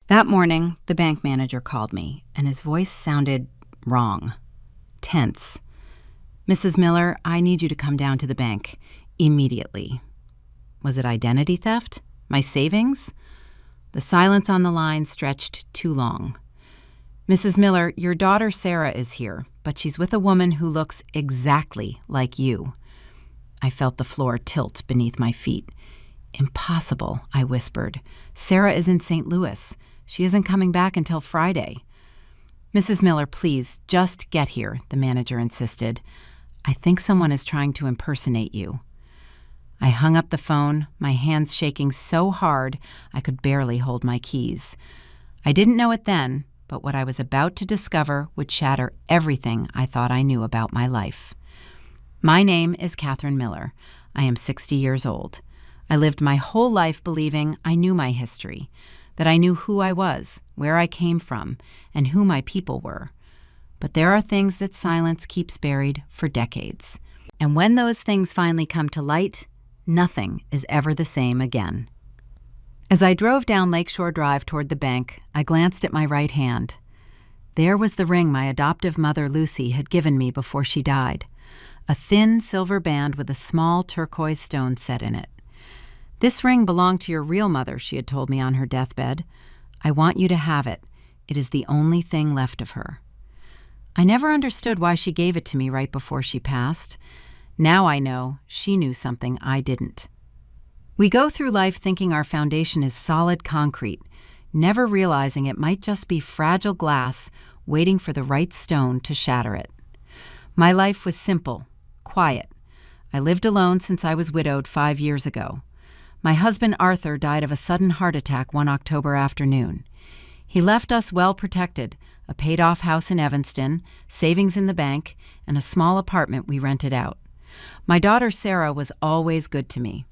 That morning, the bank manager called me, and his voice sounded wrong, tense. "Mrs. Miller, I need you to come down to the bank immediately." Was it identity theft? My savings? The silence on the line stretched too long. "Mrs. Miller, your daughter Sarah is here, but she's with a woman who looks exactly like you." I felt the floor tilt beneath my feet. "Impossible," I whispered. "Sarah is in St. Louis. She isn't coming back until Friday." "Mrs. Miller, please, just get here," the manager insisted. "I think someone is trying to impersonate you." I hung up the phone, my hands shaking so hard I could barely hold my keys. I didn't know it then, but what I was about to discover would shatter everything I thought I knew about my life. My name is Catherine Miller. I am 60 years old. I lived my whole life believing I knew my history, that I knew who I was, where I came from, and who my people were. But there are things that silence keeps buried for decades. And when those things finally come to light, nothing is ever the same again. As I drove down Lakeshore Drive toward the bank, I glanced at my right hand. There was the ring my adoptive mother Lucy had given me before she died, a thin silver band with a small turquoise stone set in it. "This ring belonged to your real mother," she had told me on her deathbed. "I want you to have it. It is the only thing left of her." I never understood why she gave it to me right before she passed. Now I know she knew something I didn't. We go through life thinking our foundation is solid concrete, never realizing it might just be fragile glass waiting for the right stone to shatter it. My life was simple, quiet. I lived alone since I was widowed 5 years ago. My husband Arthur died of a sudden heart attack one October afternoon. He left us well protected, a paid-off house in Evanston, savings in the bank, and a small apartment we rented out. My daughter Sarah was always good to me,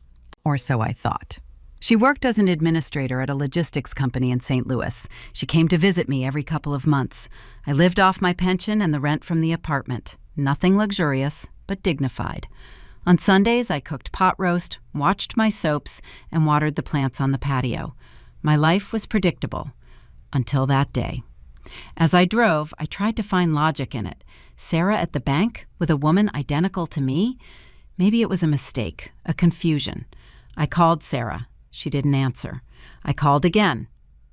or so I thought. She worked as an administrator at a logistics company in St. Louis. She came to visit me every couple of months. I lived off my pension and the rent from the apartment. Nothing luxurious, but dignified. On Sundays, I cooked pot roast, watched my soaps, and watered the plants on the patio. My life was predictable, until that day. As I drove, I tried to find logic in it. Sarah at the bank with a woman identical to me? Maybe it was a mistake, a confusion. I called Sarah. She didn't answer. I called again.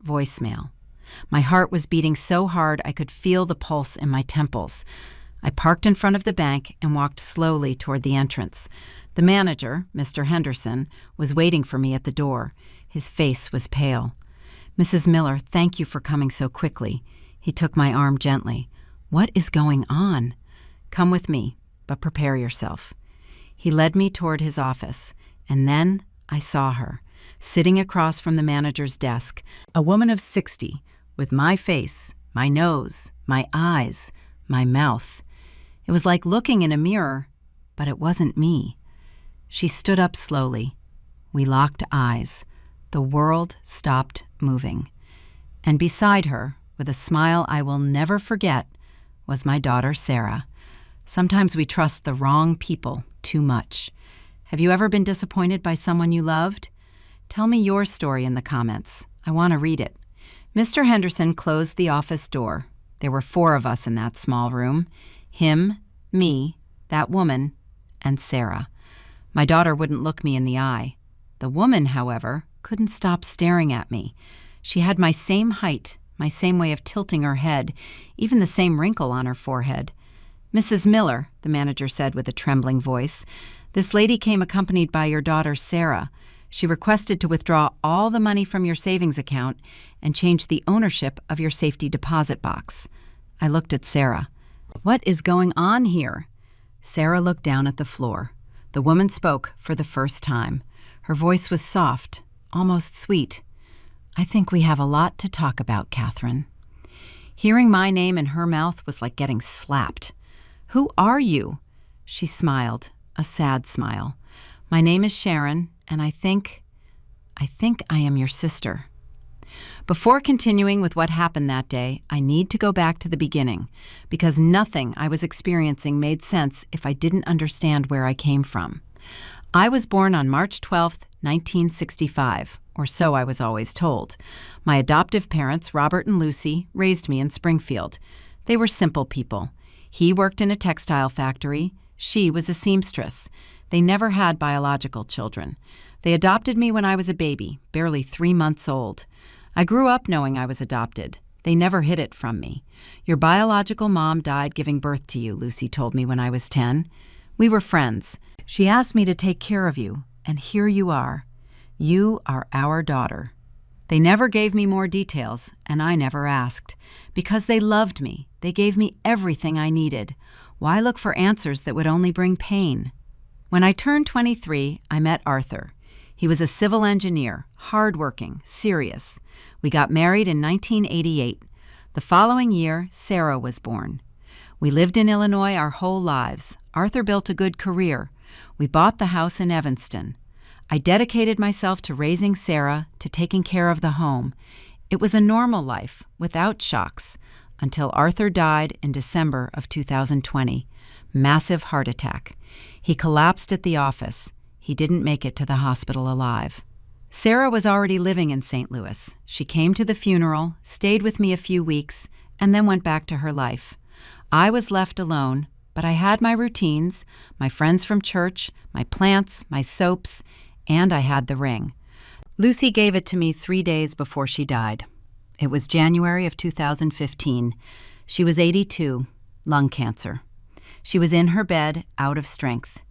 Voicemail. My heart was beating so hard I could feel the pulse in my temples. I parked in front of the bank and walked slowly toward the entrance. The manager, Mr. Henderson, was waiting for me at the door. His face was pale. "Mrs. Miller, thank you for coming so quickly." He took my arm gently. "What is going on?" "Come with me, but prepare yourself." He led me toward his office, and then I saw her, sitting across from the manager's desk, a woman of 60, with my face, my nose, my eyes, my mouth. It was like looking in a mirror, but it wasn't me. She stood up slowly. We locked eyes. The world stopped moving. And beside her, with a smile I will never forget, was my daughter Sarah. Sometimes we trust the wrong people too much. Have you ever been disappointed by someone you loved? Tell me your story in the comments. I want to read it. Mr. Henderson closed the office door. There were 4 of us in that small room. Him, me, that woman, and Sarah. My daughter wouldn't look me in the eye. The woman, however, couldn't stop staring at me. She had my same height, my same way of tilting her head, even the same wrinkle on her forehead. "Mrs. Miller," the manager said with a trembling voice, "this lady came accompanied by your daughter Sarah. She requested to withdraw all the money from your savings account and change the ownership of your safety deposit box." I looked at Sarah. "What is going on here?" Sarah looked down at the floor. The woman spoke for the first time. Her voice was soft, almost sweet. "I think we have a lot to talk about, Catherine." Hearing my name in her mouth was like getting slapped. "Who are you?" She smiled, a sad smile. "My name is Sharon, and I think I am your sister." Before continuing with what happened that day, I need to go back to the beginning, because nothing I was experiencing made sense if I didn't understand where I came from. I was born on March 12, 1965, or so I was always told. My adoptive parents, Robert and Lucy, raised me in Springfield. They were simple people. He worked in a textile factory. She was a seamstress. They never had biological children. They adopted me when I was a baby, barely 3 months old. I grew up knowing I was adopted. They never hid it from me. Your biological mom died giving birth to you, Lucy told me when I was 10. We were friends. She asked me to take care of you, and here you are. You are our daughter. They never gave me more details, and I never asked. Because they loved me. They gave me everything I needed. Why look for answers that would only bring pain? When I turned 23, I met Arthur. He was a civil engineer, hardworking, serious. We got married in 1988. The following year, Sarah was born. We lived in Illinois our whole lives. Arthur built a good career. We bought the house in Evanston. I dedicated myself to raising Sarah, to taking care of the home. It was a normal life, without shocks, until Arthur died in December of 2020. Massive heart attack. He collapsed at the office. He didn't make it to the hospital alive. Sarah was already living in St. Louis. She came to the funeral, stayed with me a few weeks, and then went back to her life. I was left alone, but I had my routines, my friends from church, my plants, my soaps, and I had the ring. Lucy gave it to me 3 days before she died. It was January of 2015. She was 82, lung cancer. She was in her bed, out of strength.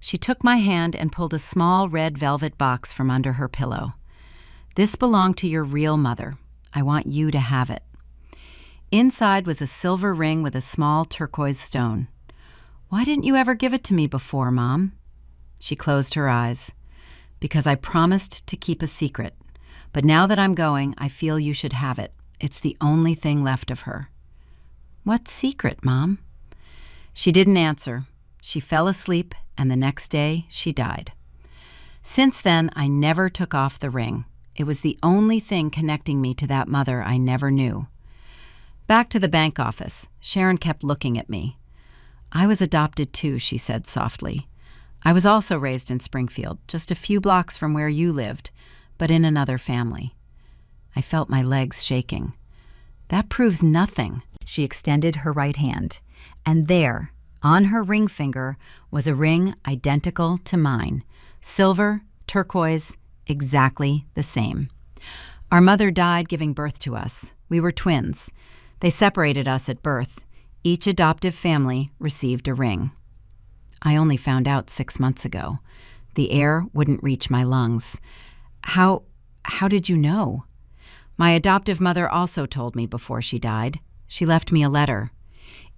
She took my hand and pulled a small red velvet box from under her pillow. This belonged to your real mother. I want you to have it. Inside was a silver ring with a small turquoise stone. Why didn't you ever give it to me before, Mom? She closed her eyes. Because I promised to keep a secret. But now that I'm going, I feel you should have it. It's the only thing left of her. What secret, Mom? She didn't answer. She fell asleep, and the next day she died. Since then, I never took off the ring. It was the only thing connecting me to that mother I never knew. Back to the bank office, Sharon kept looking at me. I was adopted too, she said softly. I was also raised in Springfield, just a few blocks from where you lived, but in another family. I felt my legs shaking. That proves nothing. She extended her right hand, and there, on her ring finger, was a ring identical to mine. Silver, turquoise, exactly the same. Our mother died giving birth to us. We were twins. They separated us at birth. Each adoptive family received a ring. I only found out 6 months ago. The air wouldn't reach my lungs. How did you know? My adoptive mother also told me before she died. She left me a letter.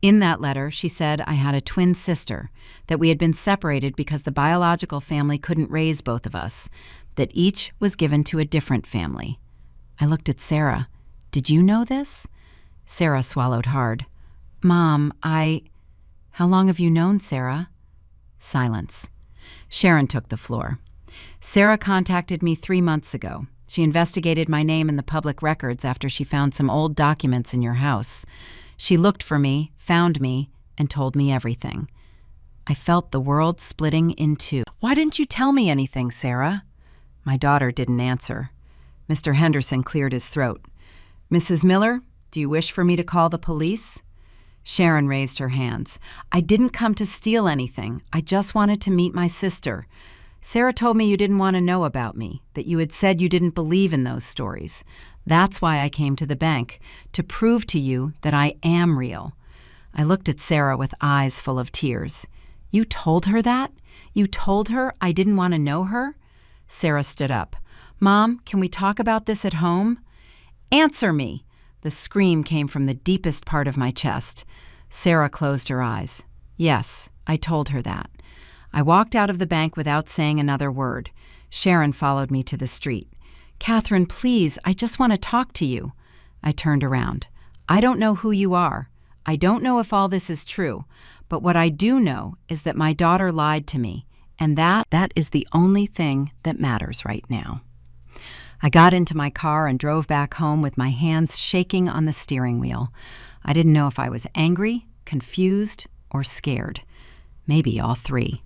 In that letter, she said I had a twin sister, that we had been separated because the biological family couldn't raise both of us, that each was given to a different family. I looked at Sarah. Did you know this? Sarah swallowed hard. Mom, How long have you known Sarah? Silence. Sharon took the floor. Sarah contacted me 3 months ago. She investigated my name in the public records after she found some old documents in your house. She looked for me, found me, and told me everything. I felt the world splitting in two. Why didn't you tell me anything, Sarah? My daughter didn't answer. Mr. Henderson cleared his throat. Mrs. Miller, do you wish for me to call the police? Sharon raised her hands. I didn't come to steal anything. I just wanted to meet my sister. Sarah told me you didn't want to know about me, that you had said you didn't believe in those stories. That's why I came to the bank, to prove to you that I am real. I looked at Sarah with eyes full of tears. You told her that? You told her I didn't want to know her? Sarah stood up. Mom, can we talk about this at home? Answer me! The scream came from the deepest part of my chest. Sarah closed her eyes. Yes, I told her that. I walked out of the bank without saying another word. Sharon followed me to the street. Catherine, please, I just want to talk to you. I turned around. I don't know who you are. I don't know if all this is true, but what I do know is that my daughter lied to me, and that is the only thing that matters right now. I got into my car and drove back home with my hands shaking on the steering wheel. I didn't know if I was angry, confused, or scared. Maybe all three.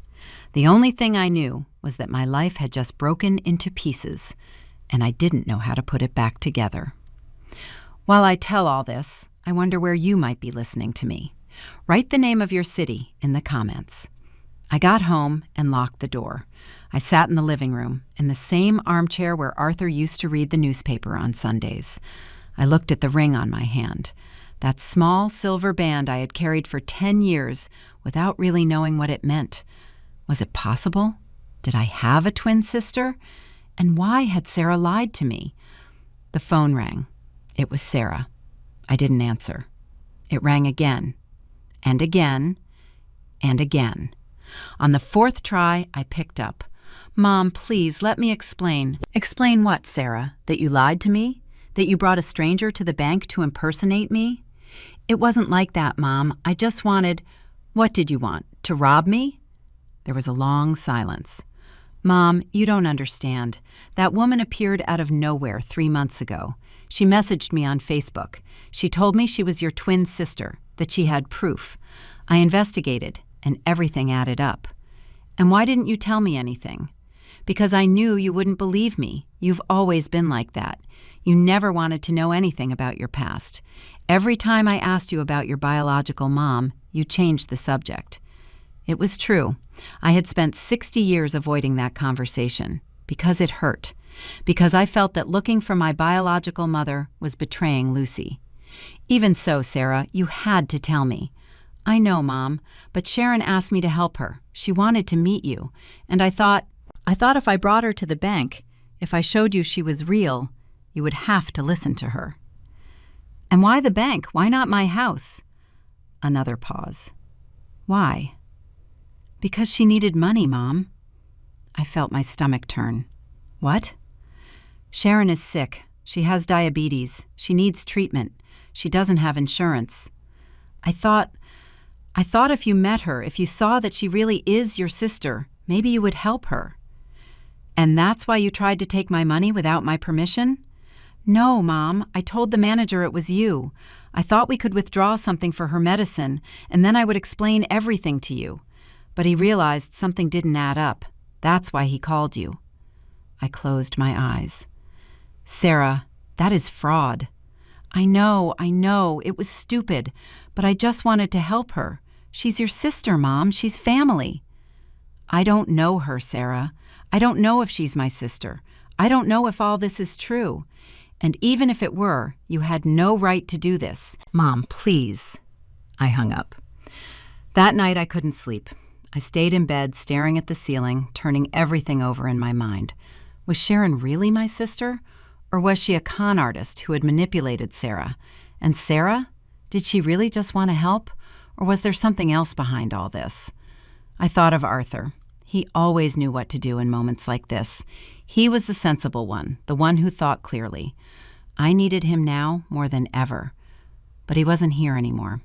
The only thing I knew was that my life had just broken into pieces. and I didn't know how to put it back together. While I tell all this, I wonder where you might be listening to me. Write the name of your city in the comments. I got home and locked the door. I sat in the living room, in the same armchair where Arthur used to read the newspaper on Sundays. I looked at the ring on my hand, that small silver band I had carried for 10 years without really knowing what it meant. Was it possible? Did I have a twin sister? And why had Sarah lied to me? The phone rang. It was Sarah. I didn't answer. It rang again, and again, and again. On the 4th try, I picked up. "Mom, please, let me explain." "Explain what, Sarah? That you lied to me? That you brought a stranger to the bank to impersonate me?" "It wasn't like that, Mom. I just wanted—" "What did you want? To rob me?" There was a long silence. "Mom, you don't understand. That woman appeared out of nowhere 3 months ago. She messaged me on Facebook. She told me she was your twin sister, that she had proof. I investigated, and everything added up. And why didn't you tell me anything? Because I knew you wouldn't believe me. You've always been like that. You never wanted to know anything about your past. Every time I asked you about your biological mom, you changed the subject." It was true. I had spent 60 years avoiding that conversation, because it hurt, because I felt that looking for my biological mother was betraying Lucy. "Even so, Sarah, you had to tell me." "I know, Mom, but Sharon asked me to help her. She wanted to meet you, and I thought if I brought her to the bank, if I showed you she was real, you would have to listen to her." "And why the bank? Why not my house?" Another pause. "Why?" "Because she needed money, Mom." I felt my stomach turn. "What?" "Sharon is sick. She has diabetes. She needs treatment. She doesn't have insurance. I thought if you met her, if you saw that she really is your sister, maybe you would help her." "And that's why you tried to take my money without my permission?" "No, Mom. I told the manager it was you. I thought we could withdraw something for her medicine, and then I would explain everything to you. But he realized something didn't add up. That's why he called you." I closed my eyes. "Sarah, that is fraud." I know. It was stupid, but I just wanted to help her. She's your sister, Mom. She's family." "I don't know her, Sarah. I don't know if she's my sister. I don't know if all this is true. And even if it were, you had no right to do this." "Mom, please." I hung up. That night I couldn't sleep. I stayed in bed, staring at the ceiling, turning everything over in my mind. Was Sharon really my sister? Or was she a con artist who had manipulated Sarah? And Sarah? Did she really just want to help? Or was there something else behind all this? I thought of Arthur. He always knew what to do in moments like this. He was the sensible one, the one who thought clearly. I needed him now more than ever. But he wasn't here anymore.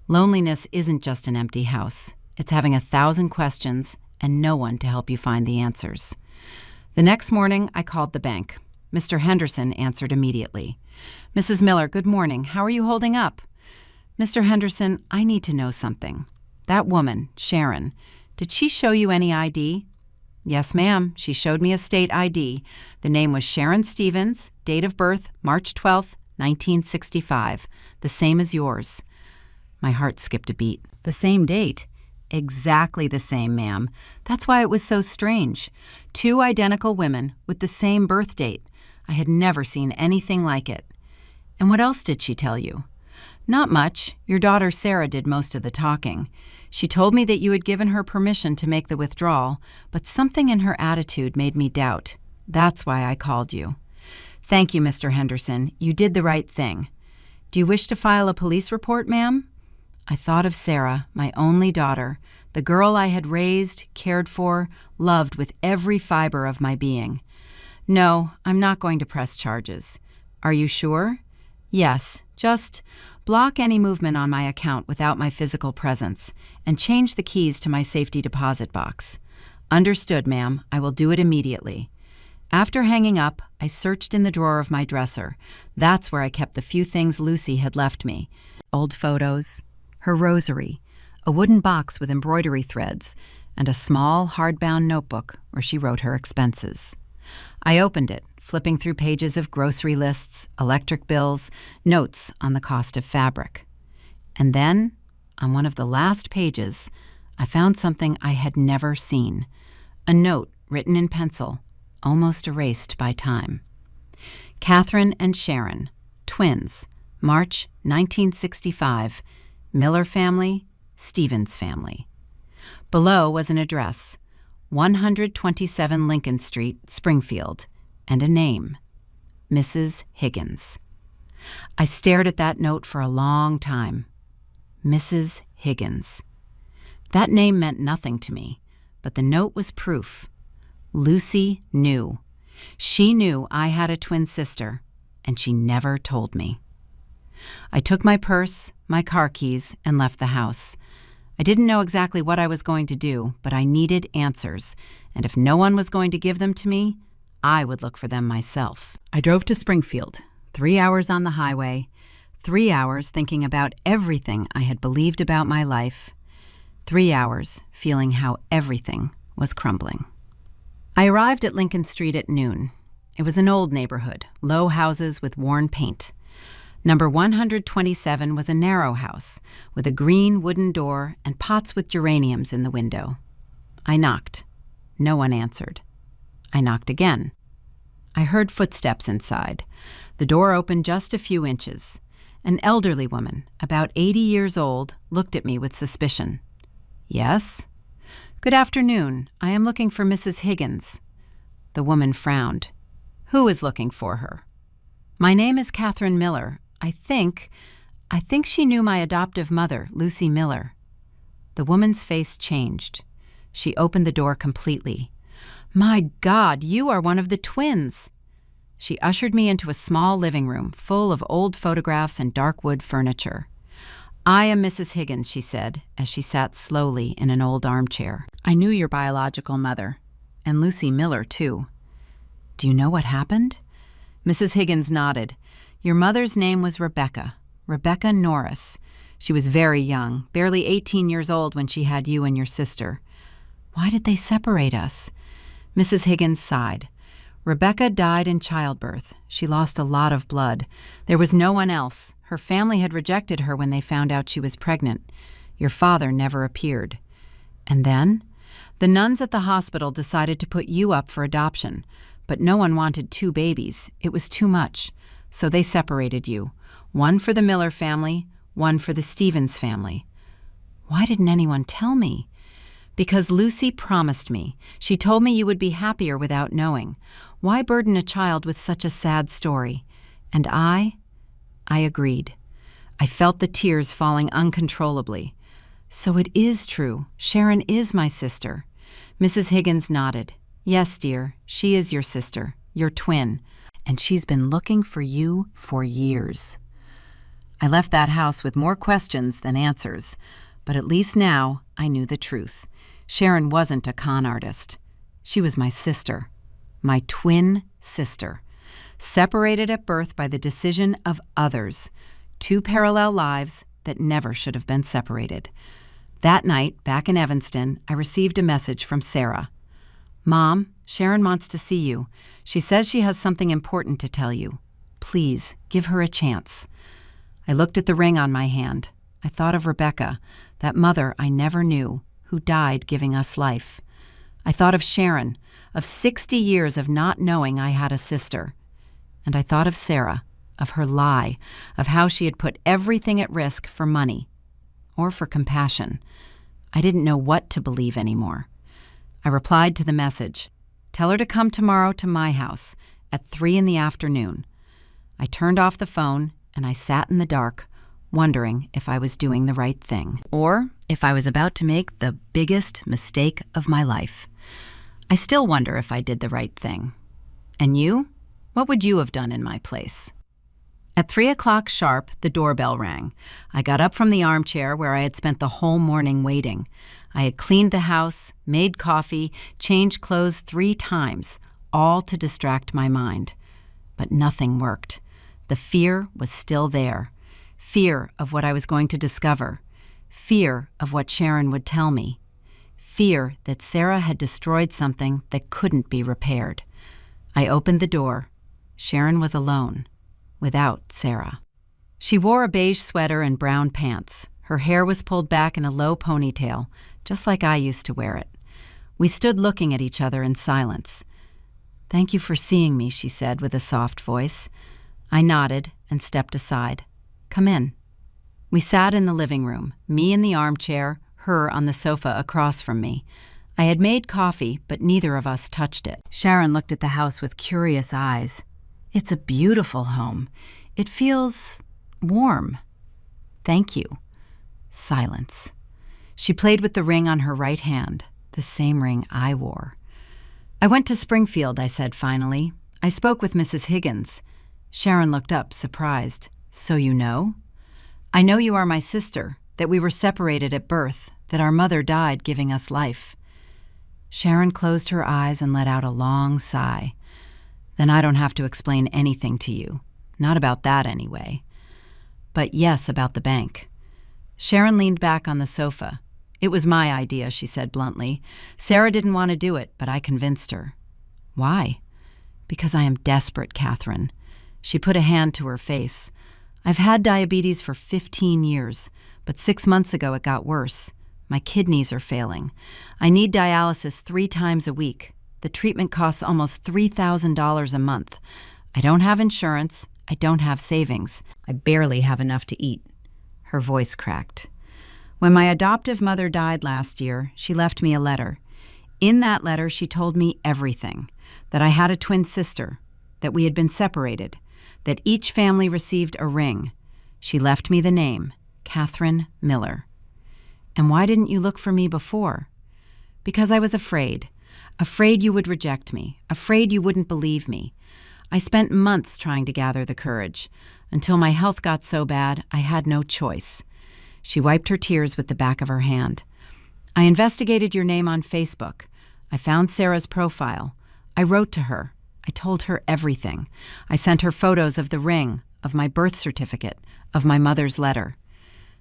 Loneliness isn't just an empty house. It's having 1,000 questions and no one to help you find the answers. The next morning, I called the bank. Mr. Henderson answered immediately. "Mrs. Miller, good morning. How are you holding up?" "Mr. Henderson, I need to know something. That woman, Sharon, did she show you any ID?" "Yes, ma'am. She showed me a state ID. The name was Sharon Stevens, date of birth, March 12th, 1965, the same as yours." My heart skipped a beat. "The same date?" "Exactly the same, ma'am. That's why it was so strange. 2 identical women with the same birth date. I had never seen anything like it." "And what else did she tell you?" "Not much. Your daughter Sarah did most of the talking. She told me that you had given her permission to make the withdrawal, but something in her attitude made me doubt. That's why I called you." "Thank you, Mr. Henderson. You did the right thing. Do you wish to file a police report, ma'am?" I thought of Sarah, my only daughter, the girl I had raised, cared for, loved with every fiber of my being. "No, I'm not going to press charges." "Are you sure?" "Yes, just block any movement on my account without my physical presence, and change the keys to my safety deposit box." "Understood, ma'am. I will do it immediately." After hanging up, I searched in the drawer of my dresser. That's where I kept the few things Lucy had left me. Old photos, her rosary, a wooden box with embroidery threads, and a small hardbound notebook where she wrote her expenses. I opened it, flipping through pages of grocery lists, electric bills, notes on the cost of fabric. And then, on one of the last pages, I found something I had never seen. A note written in pencil, almost erased by time. Catherine and Sharon, twins, March 1965, Miller family, Stevens family. Below was an address, 127 Lincoln Street, Springfield, and a name, Mrs. Higgins. I stared at that note for a long time. Mrs. Higgins. That name meant nothing to me, but the note was proof. Lucy knew. She knew I had a twin sister, and she never told me. I took my purse, my car keys, and left the house. I didn't know exactly what I was going to do, but I needed answers, and if no one was going to give them to me, I would look for them myself. I drove to Springfield, 3 hours on the highway, 3 hours thinking about everything I had believed about my life, 3 hours feeling how everything was crumbling. I arrived at Lincoln Street at noon. It was an old neighborhood, low houses with worn paint. Number 127 was a narrow house with a green wooden door and pots with geraniums in the window. I knocked. No one answered. I knocked again. I heard footsteps inside. The door opened just a few inches. An elderly woman, about 80 years old, looked at me with suspicion. Yes? Good afternoon. I am looking for Mrs. Higgins. The woman frowned. Who is looking for her? My name is Catherine Miller. I think she knew my adoptive mother, Lucy Miller. The woman's face changed. She opened the door completely. My God, you are one of the twins. She ushered me into a small living room full of old photographs and dark wood furniture. I am Mrs. Higgins, she said, as she sat slowly in an old armchair. I knew your biological mother, and Lucy Miller, too. Do you know what happened? Mrs. Higgins nodded. Your mother's name was Rebecca Norris. She was very young, barely 18 years old when she had you and your sister. Why did they separate us? Mrs. Higgins sighed. Rebecca died in childbirth. She lost a lot of blood. There was no one else. Her family had rejected her when they found out she was pregnant. Your father never appeared. And then? The nuns at the hospital decided to put you up for adoption, but no one wanted 2 babies. It was too much. So they separated you. One for the Miller family, one for the Stevens family. Why didn't anyone tell me? Because Lucy promised me. She told me you would be happier without knowing. Why burden a child with such a sad story? And I agreed. I felt the tears falling uncontrollably. So it is true. Sharon is my sister. Mrs. Higgins nodded. Yes, dear, she is your sister, your twin. And she's been looking for you for years. I left that house with more questions than answers, but at least now I knew the truth. Sharon wasn't a con artist. She was my sister, my twin sister, separated at birth by the decision of others, 2 parallel lives that never should have been separated. That night, back in Evanston, I received a message from Sarah. Mom, Sharon wants to see you. She says she has something important to tell you. Please, give her a chance. I looked at the ring on my hand. I thought of Rebecca, that mother I never knew, who died giving us life. I thought of Sharon, of 60 years of not knowing I had a sister. And I thought of Sarah, of her lie, of how she had put everything at risk for money, or for compassion. I didn't know what to believe anymore. I replied to the message. Tell her to come tomorrow to my house at 3 in the afternoon. I turned off the phone and I sat in the dark, wondering if I was doing the right thing, or if I was about to make the biggest mistake of my life. I still wonder if I did the right thing. And you? What would you have done in my place? At 3 o'clock sharp, the doorbell rang. I got up from the armchair where I had spent the whole morning waiting. I had cleaned the house, made coffee, changed clothes 3 times, all to distract my mind. But nothing worked. The fear was still there. Fear of what I was going to discover. Fear of what Sharon would tell me. Fear that Sarah had destroyed something that couldn't be repaired. I opened the door Sharon was alone, without Sarah. She wore a beige sweater and brown pants. Her hair was pulled back in a low ponytail, just like I used to wear it. We stood looking at each other in silence. "Thank you for seeing me," she said with a soft voice. I nodded and stepped aside. "Come in." We sat in the living room, me in the armchair, her on the sofa across from me. I had made coffee, but neither of us touched it. Sharon looked at the house with curious eyes. "It's a beautiful home. It feels warm." "Thank you." Silence. She played with the ring on her right hand, the same ring I wore. "I went to Springfield," I said finally. "I spoke with Mrs. Higgins." Sharon looked up, surprised. "So you know?" "I know you are my sister, that we were separated at birth, that our mother died giving us life." Sharon closed her eyes and let out a long sigh. "Then I don't have to explain anything to you. Not about that, anyway. But yes, about the bank." Sharon leaned back on the sofa. "It was my idea," she said bluntly. "Sarah didn't want to do it, but I convinced her." "Why?" "Because I am desperate, Catherine." She put a hand to her face. "I've had diabetes for 15 years, but 6 months ago it got worse. My kidneys are failing. I need dialysis 3 times a week. The treatment costs almost $3,000 a month. I don't have insurance. I don't have savings. I barely have enough to eat." Her voice cracked. "When my adoptive mother died last year, she left me a letter. In that letter, she told me everything. That I had a twin sister, that we had been separated, that each family received a ring. She left me the name, Catherine Miller." "And why didn't you look for me before?" "Because I was afraid. Afraid you would reject me. Afraid you wouldn't believe me. I spent months trying to gather the courage. Until my health got so bad, I had no choice." She wiped her tears with the back of her hand. "I investigated your name on Facebook. I found Sarah's profile. I wrote to her. I told her everything. I sent her photos of the ring, of my birth certificate, of my mother's letter.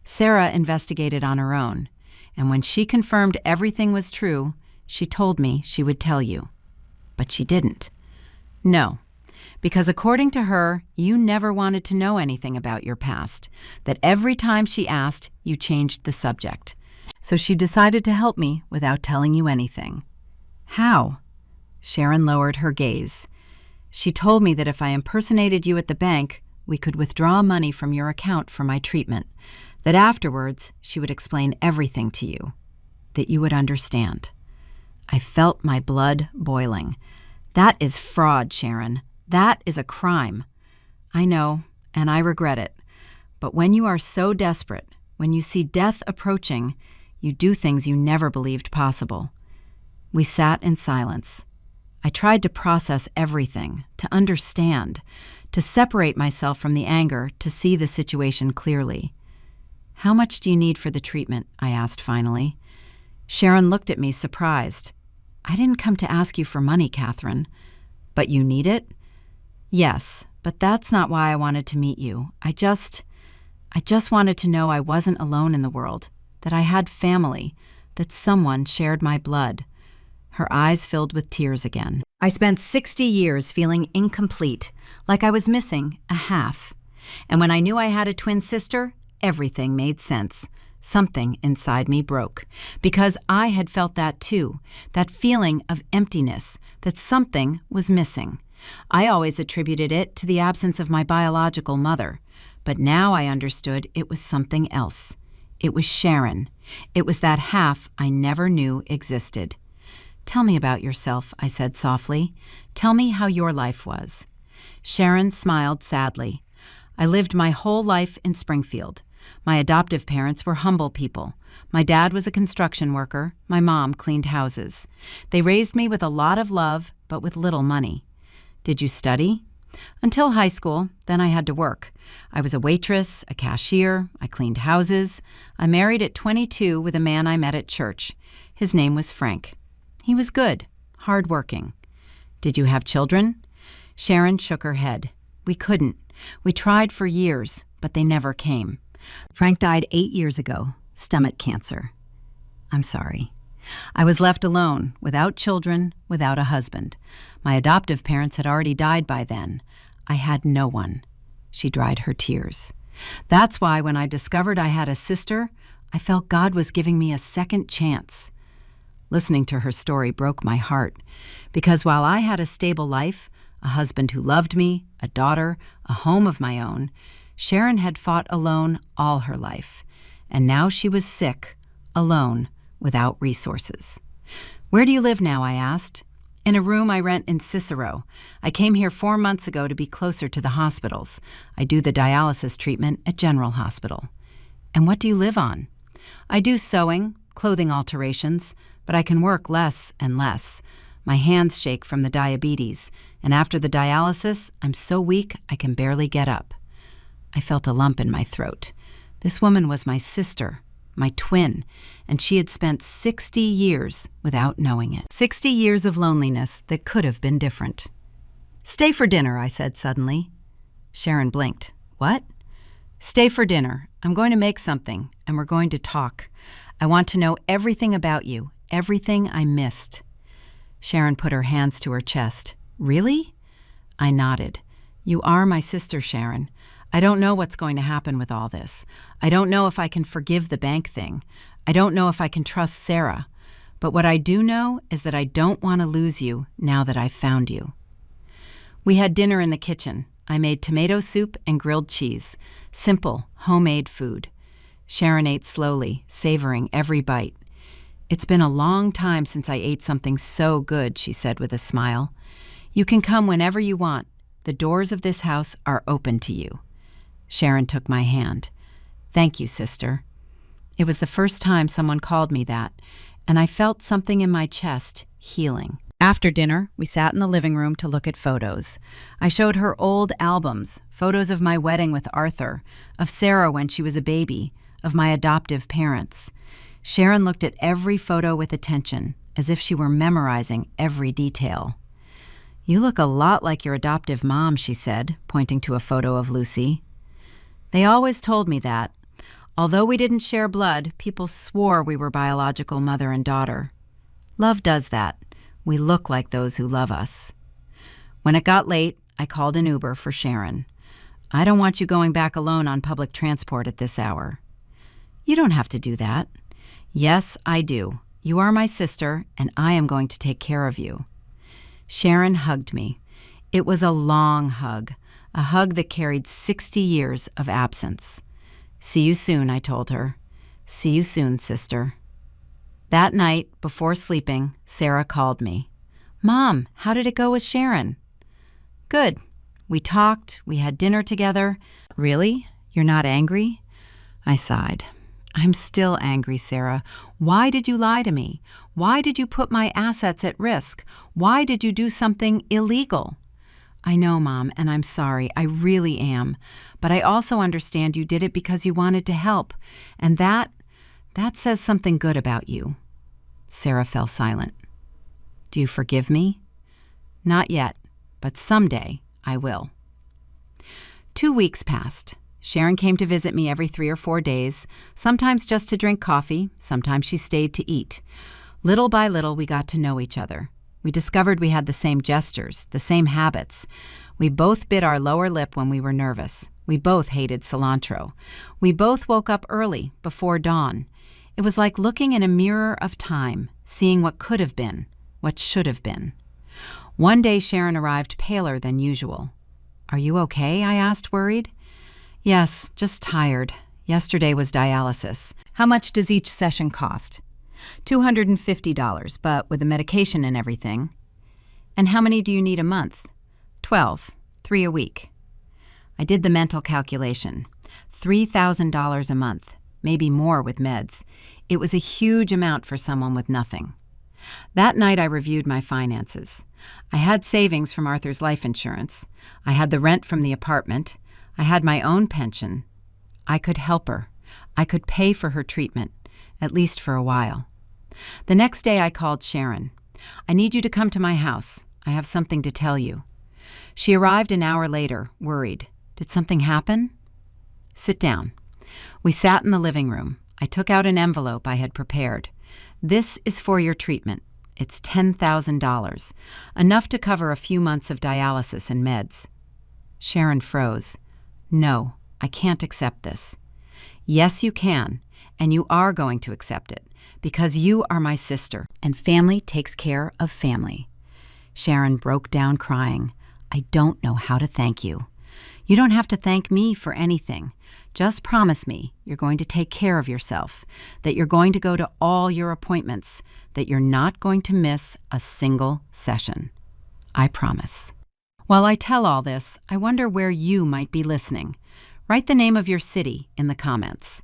Sarah investigated on her own, and when she confirmed everything was true, she told me she would tell you. But she didn't. No, because according to her, you never wanted to know anything about your past, that every time she asked, you changed the subject. So she decided to help me without telling you anything." "How?" Sharon lowered her gaze. "She told me that if I impersonated you at the bank, we could withdraw money from your account for my treatment, that afterwards she would explain everything to you, that you would understand." I felt my blood boiling. "That is fraud, Sharon. That is a crime." "I know, and I regret it. But when you are so desperate, when you see death approaching, you do things you never believed possible." We sat in silence. I tried to process everything, to understand, to separate myself from the anger, to see the situation clearly. "How much do you need for the treatment?" I asked finally. Sharon looked at me surprised. "I didn't come to ask you for money, Catherine." "But you need it?" "Yes, but that's not why I wanted to meet you. I just wanted to know I wasn't alone in the world, that I had family, that someone shared my blood." Her eyes filled with tears again. "I spent 60 years feeling incomplete, like I was missing a half. And when I knew I had a twin sister, everything made sense. Something inside me broke, because I had felt that too, that feeling of emptiness, that something was missing. I always attributed it to the absence of my biological mother, but now I understood it was something else. It was Sharon. It was that half I never knew existed." "Tell me about yourself," I said softly. "Tell me how your life was." Sharon smiled sadly. "I lived my whole life in Springfield. My adoptive parents were humble people. My dad was a construction worker. My mom cleaned houses. They raised me with a lot of love, but with little money." "Did you study?" "Until high school. Then I had to work. I was a waitress, a cashier. I cleaned houses. I married at 22 with a man I met at church. His name was Frank. He was good, hardworking." "Did you have children?" Sharon shook her head. "We couldn't. We tried for years, but they never came. Frank died 8 years ago, stomach cancer." "I'm sorry." "I was left alone, without children, without a husband. My adoptive parents had already died by then. I had no one. She dried her tears. That's why when I discovered I had a sister, I felt God was giving me a second chance. Listening to her story broke my heart, because while I had a stable life, a husband who loved me, a daughter, a home of my own, Sharon had fought alone all her life, and now she was sick, alone, without resources. "Where do you live now?" I asked. "In a room I rent in Cicero. I came here 4 months ago to be closer to the hospitals. I do the dialysis treatment at General Hospital." "And what do you live on?" "I do sewing, clothing alterations, but I can work less and less. My hands shake from the diabetes, and after the dialysis, I'm so weak I can barely get up." I felt a lump in my throat. This woman was my sister, my twin, and she had spent 60 years without knowing it. 60 years of loneliness that could have been different. "Stay for dinner," I said suddenly. Sharon blinked. "What?" "Stay for dinner. I'm going to make something, and we're going to talk. I want to know everything about you, everything I missed." Sharon put her hands to her chest. "Really?" I nodded. "You are my sister, Sharon. I don't know what's going to happen with all this. I don't know if I can forgive the bank thing. I don't know if I can trust Sarah. But what I do know is that I don't want to lose you now that I've found you." We had dinner in the kitchen. I made tomato soup and grilled cheese. Simple, homemade food. Sharon ate slowly, savoring every bite. "It's been a long time since I ate something so good," she said with a smile. "You can come whenever you want. The doors of this house are open to you." Sharon took my hand. "Thank you, sister." It was the first time someone called me that, and I felt something in my chest healing. After dinner, we sat in the living room to look at photos. I showed her old albums, photos of my wedding with Arthur, of Sarah when she was a baby, of my adoptive parents. Sharon looked at every photo with attention, as if she were memorizing every detail. "You look a lot like your adoptive mom," she said, pointing to a photo of Lucy. "They always told me that. Although we didn't share blood, people swore we were biological mother and daughter. Love does that. We look like those who love us." When it got late, I called an Uber for Sharon. "I don't want you going back alone on public transport at this hour." "You don't have to do that." "Yes, I do. You are my sister, and I am going to take care of you." Sharon hugged me. It was a long hug, a hug that carried 60 years of absence. "See you soon," I told her. "See you soon, sister." That night, before sleeping, Sarah called me. "Mom, how did it go with Sharon?" "Good. We talked, we had dinner together." "Really? You're not angry?" I sighed. "I'm still angry, Sarah. Why did you lie to me? Why did you put my assets at risk? Why did you do something illegal?" "I know, Mom, and I'm sorry. I really am. But I also understand you did it because you wanted to help. And that says something good about you." Sarah fell silent. "Do you forgive me?" "Not yet, but someday I will." 2 weeks passed. Sharon came to visit me every 3 or 4 days, sometimes just to drink coffee, sometimes she stayed to eat. Little by little, we got to know each other. We discovered we had the same gestures, the same habits. We both bit our lower lip when we were nervous. We both hated cilantro. We both woke up early, before dawn. It was like looking in a mirror of time, seeing what could have been, what should have been. One day, Sharon arrived paler than usual. "Are you okay?" I asked, worried. "Yes, just tired. Yesterday was dialysis." "How much does each session cost?" $250, but with the medication and everything." "And how many do you need a month?" 12, 3 a week." I did the mental calculation. $3,000 a month, maybe more with meds. It was a huge amount for someone with nothing. That night I reviewed my finances. I had savings from Arthur's life insurance. I had the rent from the apartment. I had my own pension. I could help her. I could pay for her treatment, at least for a while. The next day I called Sharon. "I need you to come to my house. I have something to tell you." She arrived an hour later, worried. "Did something happen?" "Sit down." We sat in the living room. I took out an envelope I had prepared. "This is for your treatment. It's $10,000, enough to cover a few months of dialysis and meds." Sharon froze. No, I can't accept this. Yes, you can, and you are going to accept it, because you are my sister, and family takes care of family. Sharon broke down crying. I don't know how to thank you. You don't have to thank me for anything. Just promise me you're going to take care of yourself, that you're going to go to all your appointments, that you're not going to miss a single session. I promise. While I tell all this, I wonder where you might be listening. Write the name of your city in the comments.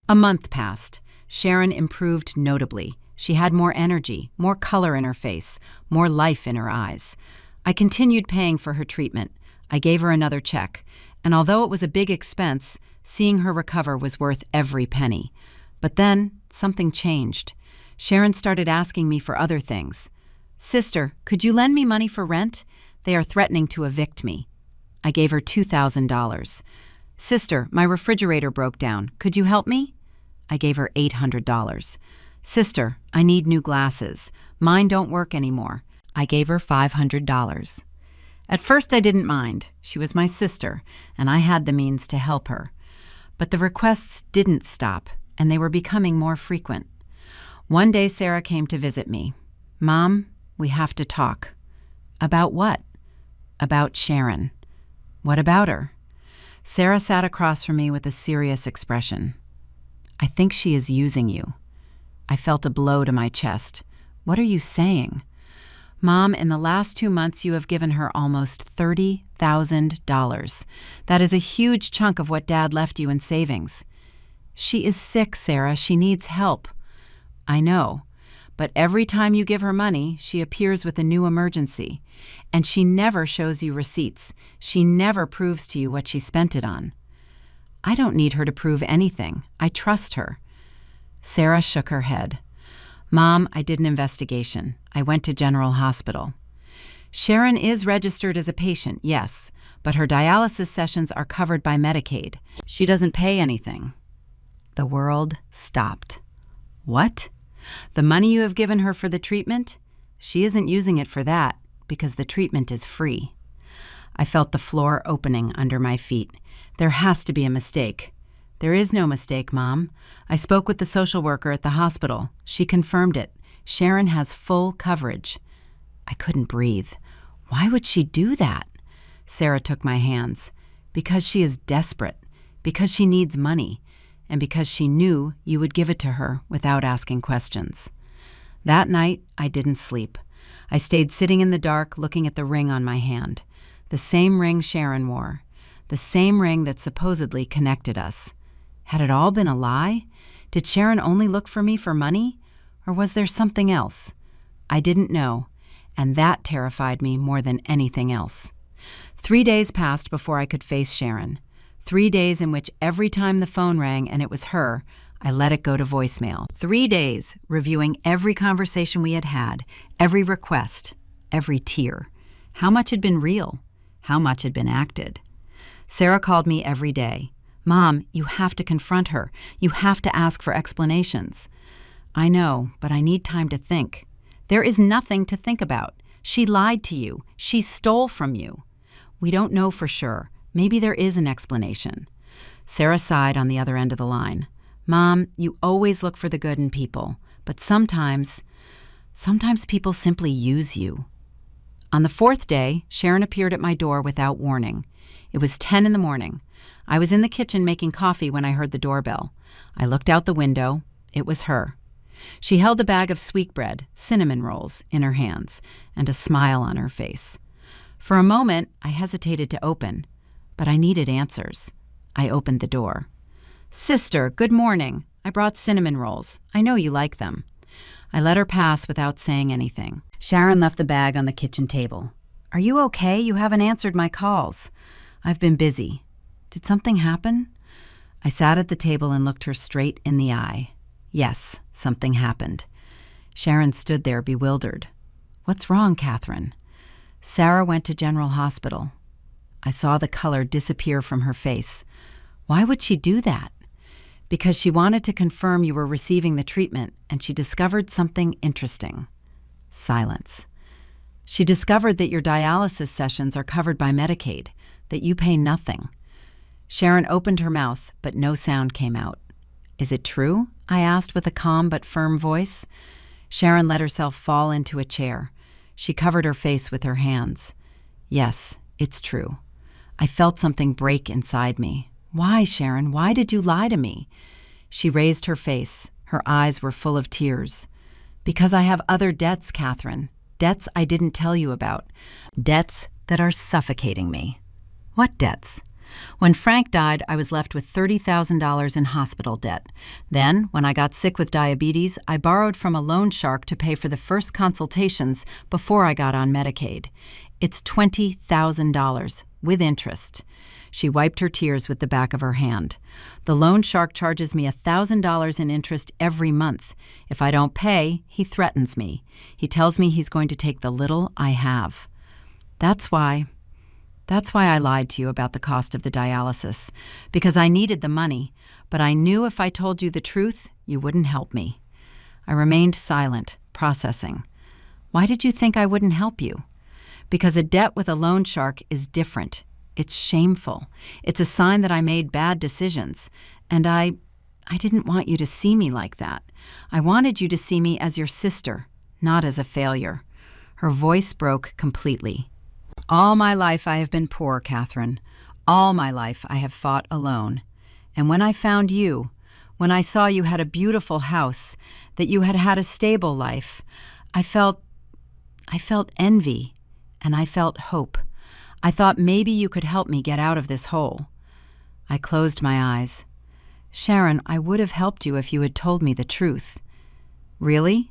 A month passed. Sharon improved notably. She had more energy, more color in her face, more life in her eyes. I continued paying for her treatment. I gave her another check, and although it was a big expense, seeing her recover was worth every penny. But then, something changed. Sharon started asking me for other things. Sister, could you lend me money for rent? They are threatening to evict me. I gave her $2,000. Sister, my refrigerator broke down. Could you help me? I gave her $800. Sister, I need new glasses. Mine don't work anymore. I gave her $500. At first I didn't mind. She was my sister, and I had the means to help her. But the requests didn't stop, and they were becoming more frequent. One day Sarah came to visit me. Mom, we have to talk. About what? About Sharon. What about her? Sarah sat across from me with a serious expression. I think she is using you. I felt a blow to my chest. What are you saying? Mom, in the last 2 months you have given her almost $30,000. That is a huge chunk of what Dad left you in savings. She is sick, Sarah. She needs help. I know. But every time you give her money, she appears with a new emergency. And she never shows you receipts. She never proves to you what she spent it on. I don't need her to prove anything. I trust her. Sarah shook her head. Mom, I did an investigation. I went to General Hospital. Sharon is registered as a patient, yes, but her dialysis sessions are covered by Medicaid. She doesn't pay anything. The world stopped. What? The money you have given her for the treatment? She isn't using it for that, because the treatment is free. I felt the floor opening under my feet. There has to be a mistake. There is no mistake, Mom. I spoke with the social worker at the hospital. She confirmed it. Sharon has full coverage. I couldn't breathe. Why would she do that? Sarah took my hands. Because she is desperate. Because she needs money. And because she knew you would give it to her without asking questions. That night, I didn't sleep. I stayed sitting in the dark looking at the ring on my hand. The same ring Sharon wore. The same ring that supposedly connected us. Had it all been a lie? Did Sharon only look for me for money? Or was there something else? I didn't know, and that terrified me more than anything else. 3 days passed before I could face Sharon. 3 days in which every time the phone rang and it was her, I let it go to voicemail. 3 days reviewing every conversation we had had, every request, every tear. How much had been real? How much had been acted? Sarah called me every day. Mom, you have to confront her. You have to ask for explanations. I know, but I need time to think. There is nothing to think about. She lied to you. She stole from you. We don't know for sure. Maybe there is an explanation. Sarah sighed on the other end of the line. Mom, you always look for the good in people, but sometimes people simply use you. On the 4th day, Sharon appeared at my door without warning. It was 10 in the morning. I was in the kitchen making coffee when I heard the doorbell. I looked out the window. It was her. She held a bag of sweetbread, cinnamon rolls, in her hands, and a smile on her face. For a moment, I hesitated to open, but I needed answers. I opened the door. Sister, good morning. I brought cinnamon rolls. I know you like them. I let her pass without saying anything. Sharon left the bag on the kitchen table. Are you okay? You haven't answered my calls. I've been busy. Did something happen? I sat at the table and looked her straight in the eye. Yes, something happened. Sharon stood there bewildered. What's wrong, Catherine? Sarah went to General Hospital. I saw the color disappear from her face. Why would she do that? Because she wanted to confirm you were receiving the treatment, and she discovered something interesting. Silence. She discovered that your dialysis sessions are covered by Medicaid. that you pay nothing." Sharon opened her mouth, but no sound came out. "Is it true?" I asked with a calm but firm voice. Sharon let herself fall into a chair. She covered her face with her hands. "Yes, it's true." I felt something break inside me. "Why, Sharon? Why did you lie to me?" She raised her face. Her eyes were full of tears. "Because I have other debts, Catherine. Debts I didn't tell you about. Debts that are suffocating me." "What debts?" "When Frank died, I was left with $30,000 in hospital debt. Then, when I got sick with diabetes, I borrowed from a loan shark to pay for the first consultations before I got on Medicaid. It's $20,000, with interest." She wiped her tears with the back of her hand. "The loan shark charges me $1,000 in interest every month. If I don't pay, he threatens me. He tells me he's going to take the little I have. That's why I lied to you about the cost of the dialysis, because I needed the money, but I knew if I told you the truth, you wouldn't help me." I remained silent, processing. "Why did you think I wouldn't help you?" "Because a debt with a loan shark is different. It's shameful. It's a sign that I made bad decisions. And I didn't want you to see me like that. I wanted you to see me as your sister, not as a failure." Her voice broke completely. "All my life I have been poor, Catherine. All my life I have fought alone. And when I found you, when I saw you had a beautiful house, that you had had a stable life, I felt envy, and I felt hope. I thought maybe you could help me get out of this hole." I closed my eyes. "Sharon, I would have helped you if you had told me the truth." "Really?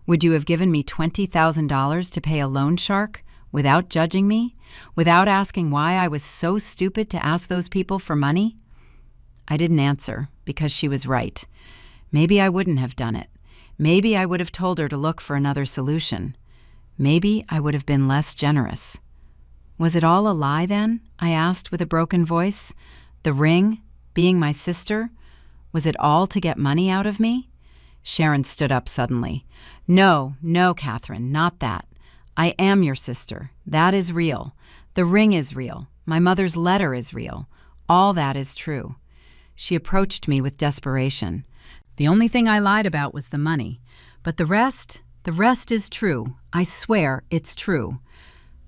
Would you have given me $20,000 to pay a loan shark, without judging me, without asking why I was so stupid to ask those people for money?" I didn't answer, because she was right. Maybe I wouldn't have done it. Maybe I would have told her to look for another solution. Maybe I would have been less generous. "Was it all a lie then?" I asked with a broken voice. "The ring, being my sister, was it all to get money out of me?" Sharon stood up suddenly. No, Catherine, not that. I am your sister. That is real. The ring is real. My mother's letter is real. All that is true." She approached me with desperation. "The only thing I lied about was the money. But the rest is true. I swear it's true."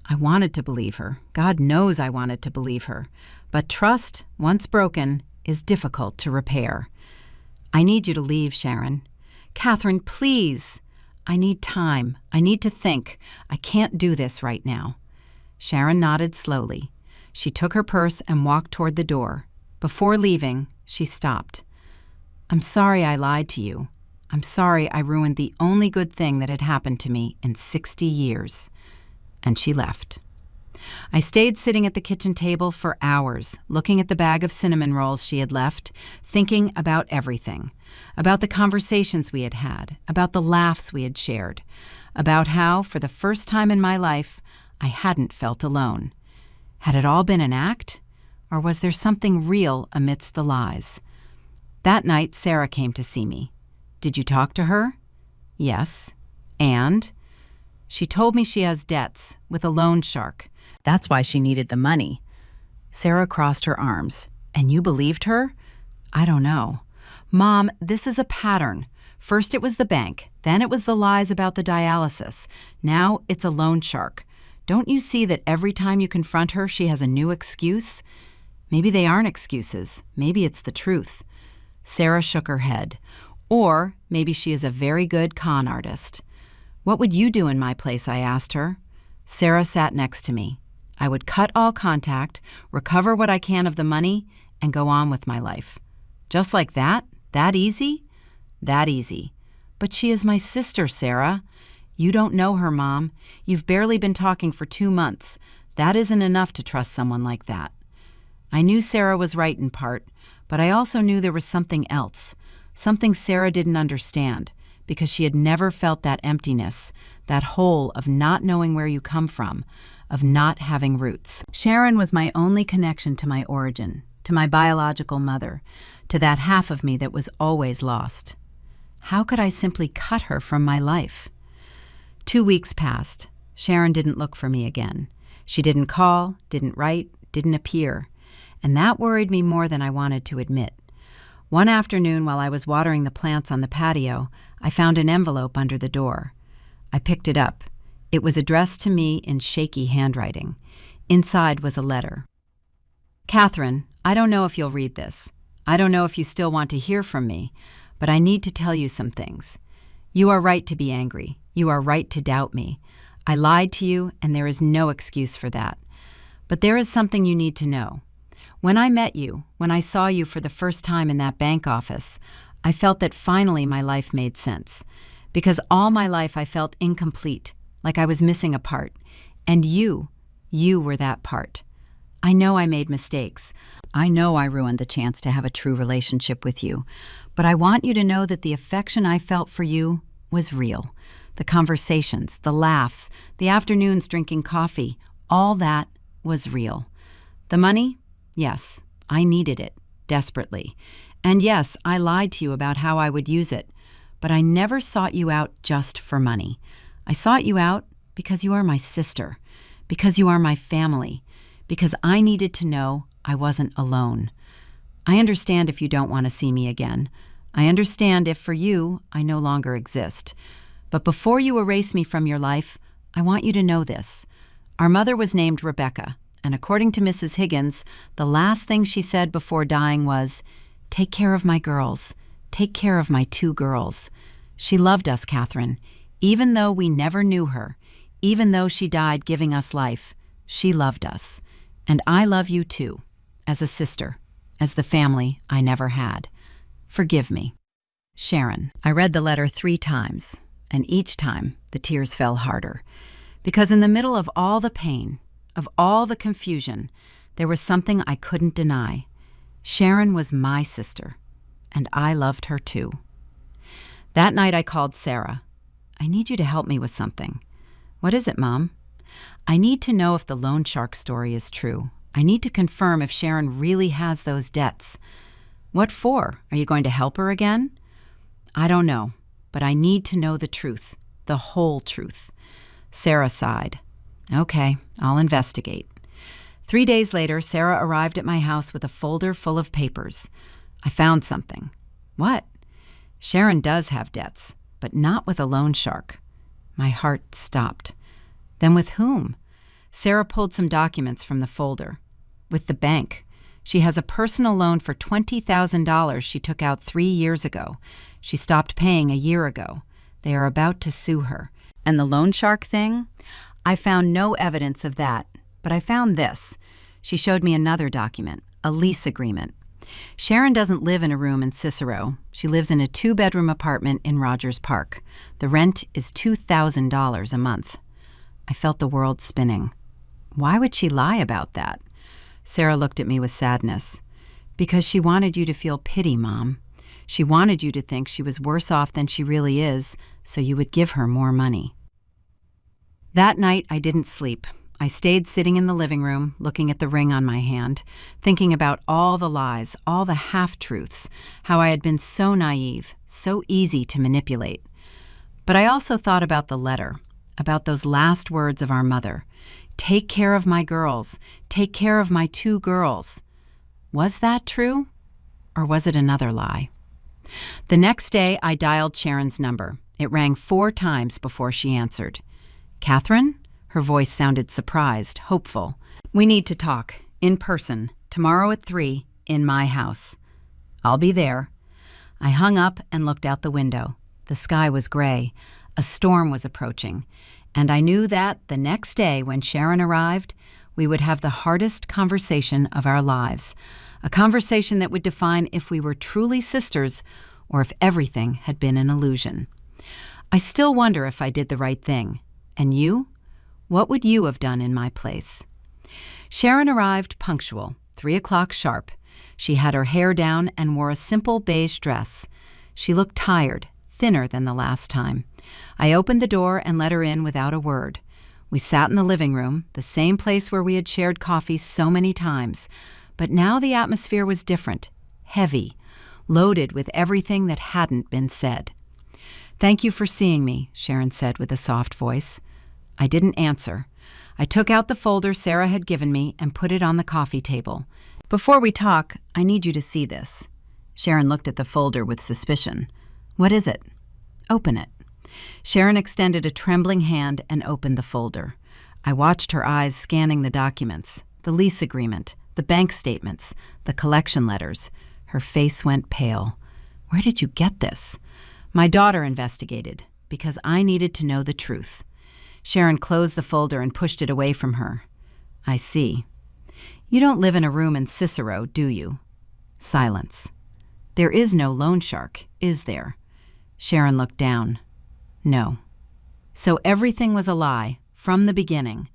I wanted to believe her. God knows I wanted to believe her. But trust, once broken, is difficult to repair. "I need you to leave, Sharon." "Catherine, please." "I need time. I need to think. I can't do this right now." Sharon nodded slowly. She took her purse and walked toward the door. Before leaving, she stopped. "I'm sorry I lied to you. I'm sorry I ruined the only good thing that had happened to me in 60 years. And she left. I stayed sitting at the kitchen table for hours, looking at the bag of cinnamon rolls she had left, thinking about everything, about the conversations we had had, about the laughs we had shared, about how, for the first time in my life, I hadn't felt alone. Had it all been an act? Or was there something real amidst the lies? That night, Sarah came to see me. "Did you talk to her?" "Yes." "And?" "She told me she has debts with a loan shark. That's why she needed the money." Sarah crossed her arms. "And you believed her?" "I don't know." "Mom, this is a pattern. First it was the bank, then it was the lies about the dialysis. Now it's a loan shark. Don't you see that every time you confront her, she has a new excuse? Maybe they aren't excuses. Maybe it's the truth." Sarah shook her head. "Or maybe she is a very good con artist." "What would you do in my place?" I asked her. Sarah sat next to me. "I would cut all contact, recover what I can of the money, and go on with my life." "Just like that? That easy?" "That easy." "But she is my sister, Sarah." "You don't know her, Mom. You've barely been talking for 2 months. That isn't enough to trust someone like that." I knew Sarah was right in part, but I also knew there was something else, something Sarah didn't understand, because she had never felt that emptiness, that hole of not knowing where you come from, of not having roots. Sharon was my only connection to my origin, to my biological mother, to that half of me that was always lost. How could I simply cut her from my life? 2 weeks passed. Sharon didn't look for me again. She didn't call, didn't write, didn't appear, and that worried me more than I wanted to admit. One afternoon, while I was watering the plants on the patio, I found an envelope under the door. I picked it up. It was addressed to me in shaky handwriting. Inside was a letter. "Catherine, I don't know if you'll read this. I don't know if you still want to hear from me, but I need to tell you some things. You are right to be angry. You are right to doubt me. I lied to you, and there is no excuse for that. But there is something you need to know. When I met you, when I saw you for the first time in that bank office, I felt that finally my life made sense. Because all my life I felt incomplete, like I was missing a part. And you were that part. I know I made mistakes. I know I ruined the chance to have a true relationship with you. But I want you to know that the affection I felt for you was real. The conversations, the laughs, the afternoons drinking coffee, all that was real. The money? Yes, I needed it, desperately. And yes, I lied to you about how I would use it. But I never sought you out just for money. I sought you out because you are my sister, because you are my family, because I needed to know I wasn't alone. I understand if you don't want to see me again. I understand if, for you, I no longer exist. But before you erase me from your life, I want you to know this. Our mother was named Rebecca, and according to Mrs. Higgins, the last thing she said before dying was, "Take care of my girls. Take care of my 2 girls." She loved us, Catherine. Even though we never knew her, even though she died giving us life, she loved us. And I love you too, as a sister, as the family I never had. Forgive me. Sharon. I read the letter 3 times, and each time the tears fell harder. Because in the middle of all the pain, of all the confusion, there was something I couldn't deny. Sharon was my sister, and I loved her too. That night I called Sarah. "I need you to help me with something." "What is it, Mom?" "I need to know if the loan shark story is true. I need to confirm if Sharon really has those debts." "What for? Are you going to help her again?" "I don't know, but I need to know the truth, the whole truth." Sarah sighed. "Okay, I'll investigate." 3 days later, Sarah arrived at my house with a folder full of papers. I found something. "What?" "Sharon does have debts, but not with a loan shark." My heart stopped. "Then with whom?" Sarah pulled some documents from the folder. "With the bank. She has a personal loan for $20,000 she took out 3 years ago. She stopped paying a year ago. They are about to sue her. And the loan shark thing? I found no evidence of that, but I found this." She showed me another document, a lease agreement. "Sharon doesn't live in a room in Cicero. She lives in a 2-bedroom apartment in Rogers Park. The rent is $2,000 a month." I felt the world spinning. Why would she lie about that? Sarah looked at me with sadness. "Because she wanted you to feel pity, Mom. She wanted you to think she was worse off than she really is, so you would give her more money." That night, I didn't sleep. I stayed sitting in the living room, looking at the ring on my hand, thinking about all the lies, all the half-truths, how I had been so naive, so easy to manipulate. But I also thought about the letter, about those last words of our mother. "Take care of my girls. Take care of my 2 girls." Was that true? Or was it another lie? The next day, I dialed Sharon's number. It rang 4 times before she answered. "Catherine?" Her voice sounded surprised, hopeful. "We need to talk, in person, tomorrow at 3, in my house." "I'll be there." I hung up and looked out the window. The sky was gray. A storm was approaching. And I knew that the next day, when Sharon arrived, we would have the hardest conversation of our lives. A conversation that would define if we were truly sisters or if everything had been an illusion. I still wonder if I did the right thing. And you? What would you have done in my place? Sharon arrived punctual, 3 o'clock sharp. She had her hair down and wore a simple beige dress. She looked tired, thinner than the last time. I opened the door and let her in without a word. We sat in the living room, the same place where we had shared coffee so many times. But now the atmosphere was different, heavy, loaded with everything that hadn't been said. "Thank you for seeing me," Sharon said with a soft voice. I didn't answer. I took out the folder Sarah had given me and put it on the coffee table. Before we talk, I need you to see this. Sharon looked at the folder with suspicion. What is it? Open it. Sharon extended a trembling hand and opened the folder. I watched her eyes scanning the documents, the lease agreement, the bank statements, the collection letters. Her face went pale. Where did you get this? My daughter investigated, because I needed to know the truth. Sharon closed the folder and pushed it away from her. I see. You don't live in a room in Cicero, do you? Silence. There is no loan shark, is there? Sharon looked down. No. So everything was a lie, from the beginning.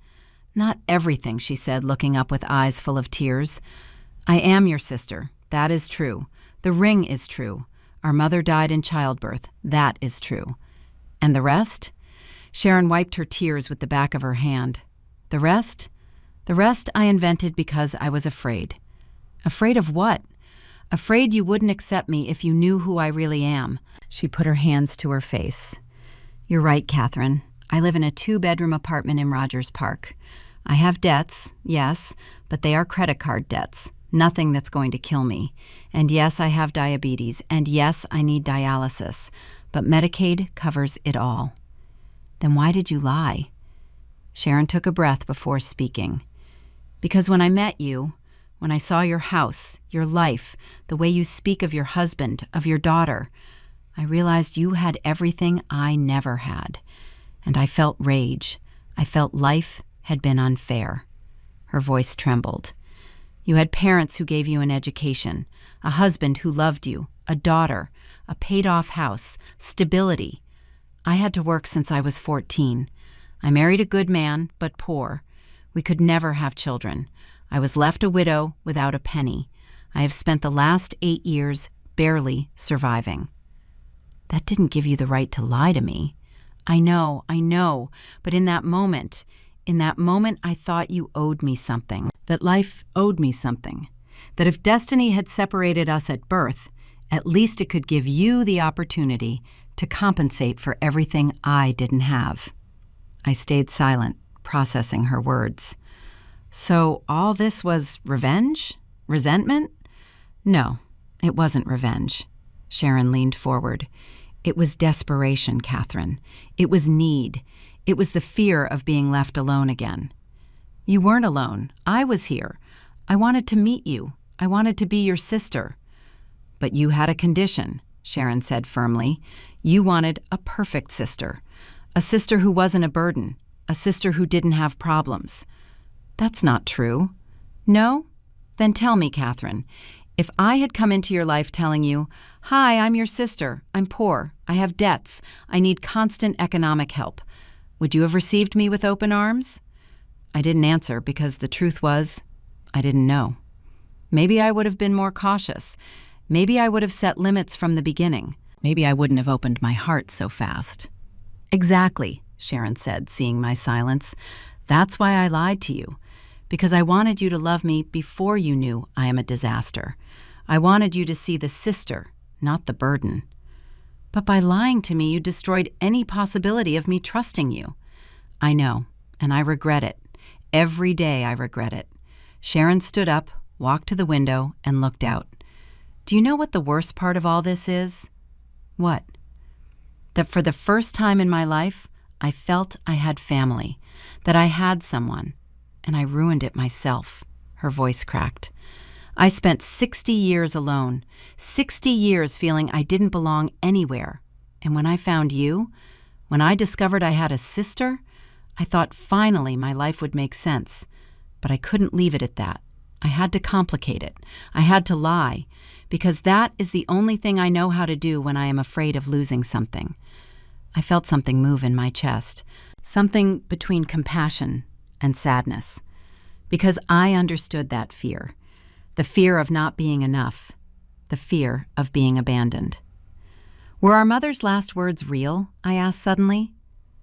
Not everything, she said, looking up with eyes full of tears. I am your sister. That is true. The ring is true. Our mother died in childbirth. That is true. And the rest? Sharon wiped her tears with the back of her hand. The rest? The rest I invented because I was afraid. Afraid of what? Afraid you wouldn't accept me if you knew who I really am. She put her hands to her face. You're right, Catherine. I live in a 2-bedroom apartment in Rogers Park. I have debts, yes, but they are credit card debts. Nothing that's going to kill me. And yes, I have diabetes. And yes, I need dialysis. But Medicaid covers it all. Then why did you lie? Sharon took a breath before speaking. Because when I met you, when I saw your house, your life, the way you speak of your husband, of your daughter, I realized you had everything I never had. And I felt rage. I felt life had been unfair. Her voice trembled. You had parents who gave you an education, a husband who loved you, a daughter, a paid-off house, stability. I had to work since I was 14. I married a good man, but poor. We could never have children. I was left a widow without a penny. I have spent the last 8 years barely surviving. That didn't give you the right to lie to me. I know, but in that moment I thought you owed me something, that life owed me something, that if destiny had separated us at birth, at least it could give you the opportunity to compensate for everything I didn't have. I stayed silent, processing her words. So all this was revenge? Resentment? No, it wasn't revenge. Sharon leaned forward. It was desperation, Catherine. It was need. It was the fear of being left alone again. You weren't alone. I was here. I wanted to meet you. I wanted to be your sister. But you had a condition, Sharon said firmly. You wanted a perfect sister. A sister who wasn't a burden. A sister who didn't have problems. That's not true. No? Then tell me, Catherine. If I had come into your life telling you, hi, I'm your sister, I'm poor, I have debts, I need constant economic help, would you have received me with open arms? I didn't answer because the truth was, I didn't know. Maybe I would have been more cautious. Maybe I would have set limits from the beginning. Maybe I wouldn't have opened my heart so fast. Exactly, Sharon said, seeing my silence. That's why I lied to you. Because I wanted you to love me before you knew I am a disaster. I wanted you to see the sister, not the burden. But by lying to me, you destroyed any possibility of me trusting you. I know, and I regret it. Every day I regret it. Sharon stood up, walked to the window, and looked out. Do you know what the worst part of all this is? What? That for the first time in my life, I felt I had family, that I had someone. And I ruined it myself. Her voice cracked. I spent 60 years alone, 60 years feeling I didn't belong anywhere. And when I found you, when I discovered I had a sister, I thought finally my life would make sense. But I couldn't leave it at that. I had to complicate it. I had to lie, because that is the only thing I know how to do when I am afraid of losing something. I felt something move in my chest, something between compassion and sadness, because I understood that fear, the fear of not being enough, the fear of being abandoned. Were our mother's last words real? I asked suddenly.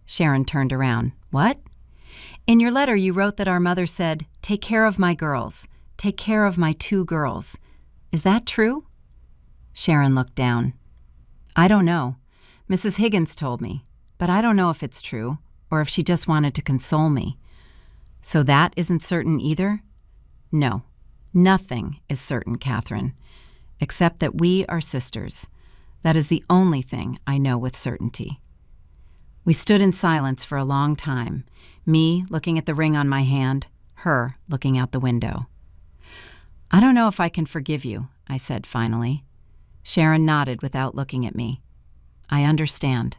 Sharon turned around. What? In your letter you wrote that our mother said, "Take care of my girls, take care of my 2 girls. Is that true? Sharon looked down. I don't know. Mrs. Higgins told me, but I don't know if it's true, or if she just wanted to console me. So that isn't certain either? No, nothing is certain, Catherine, except that we are sisters. That is the only thing I know with certainty. We stood in silence for a long time, me looking at the ring on my hand, her looking out the window. I don't know if I can forgive you, I said finally. Sharon nodded without looking at me. I understand.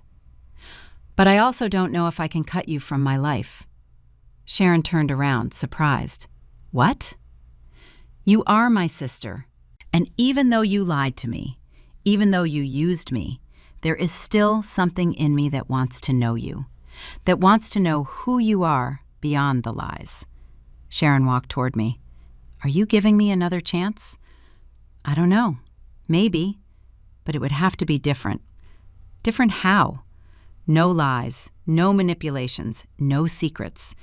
But I also don't know if I can cut you from my life. Sharon turned around, surprised. What? You are my sister, and even though you lied to me, even though you used me, there is still something in me that wants to know you, that wants to know who you are beyond the lies. Sharon walked toward me. Are you giving me another chance? I don't know. Maybe. But it would have to be different. Different how? No lies, no manipulations, no secrets.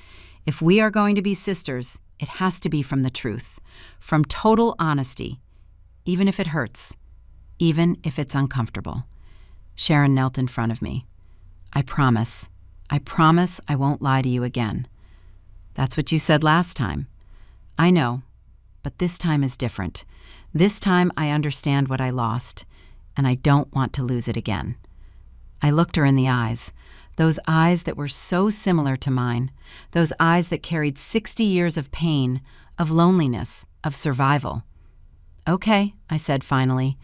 If we are going to be sisters, it has to be from the truth, from total honesty, even if it hurts, even if it's uncomfortable. Sharon knelt in front of me. I promise I won't lie to you again. That's what you said last time. I know, but this time is different. This time I understand what I lost, and I don't want to lose it again. I looked her in the eyes, those eyes that were so similar to mine, those eyes that carried 60 years of pain, of loneliness, of survival. Okay, I said finally,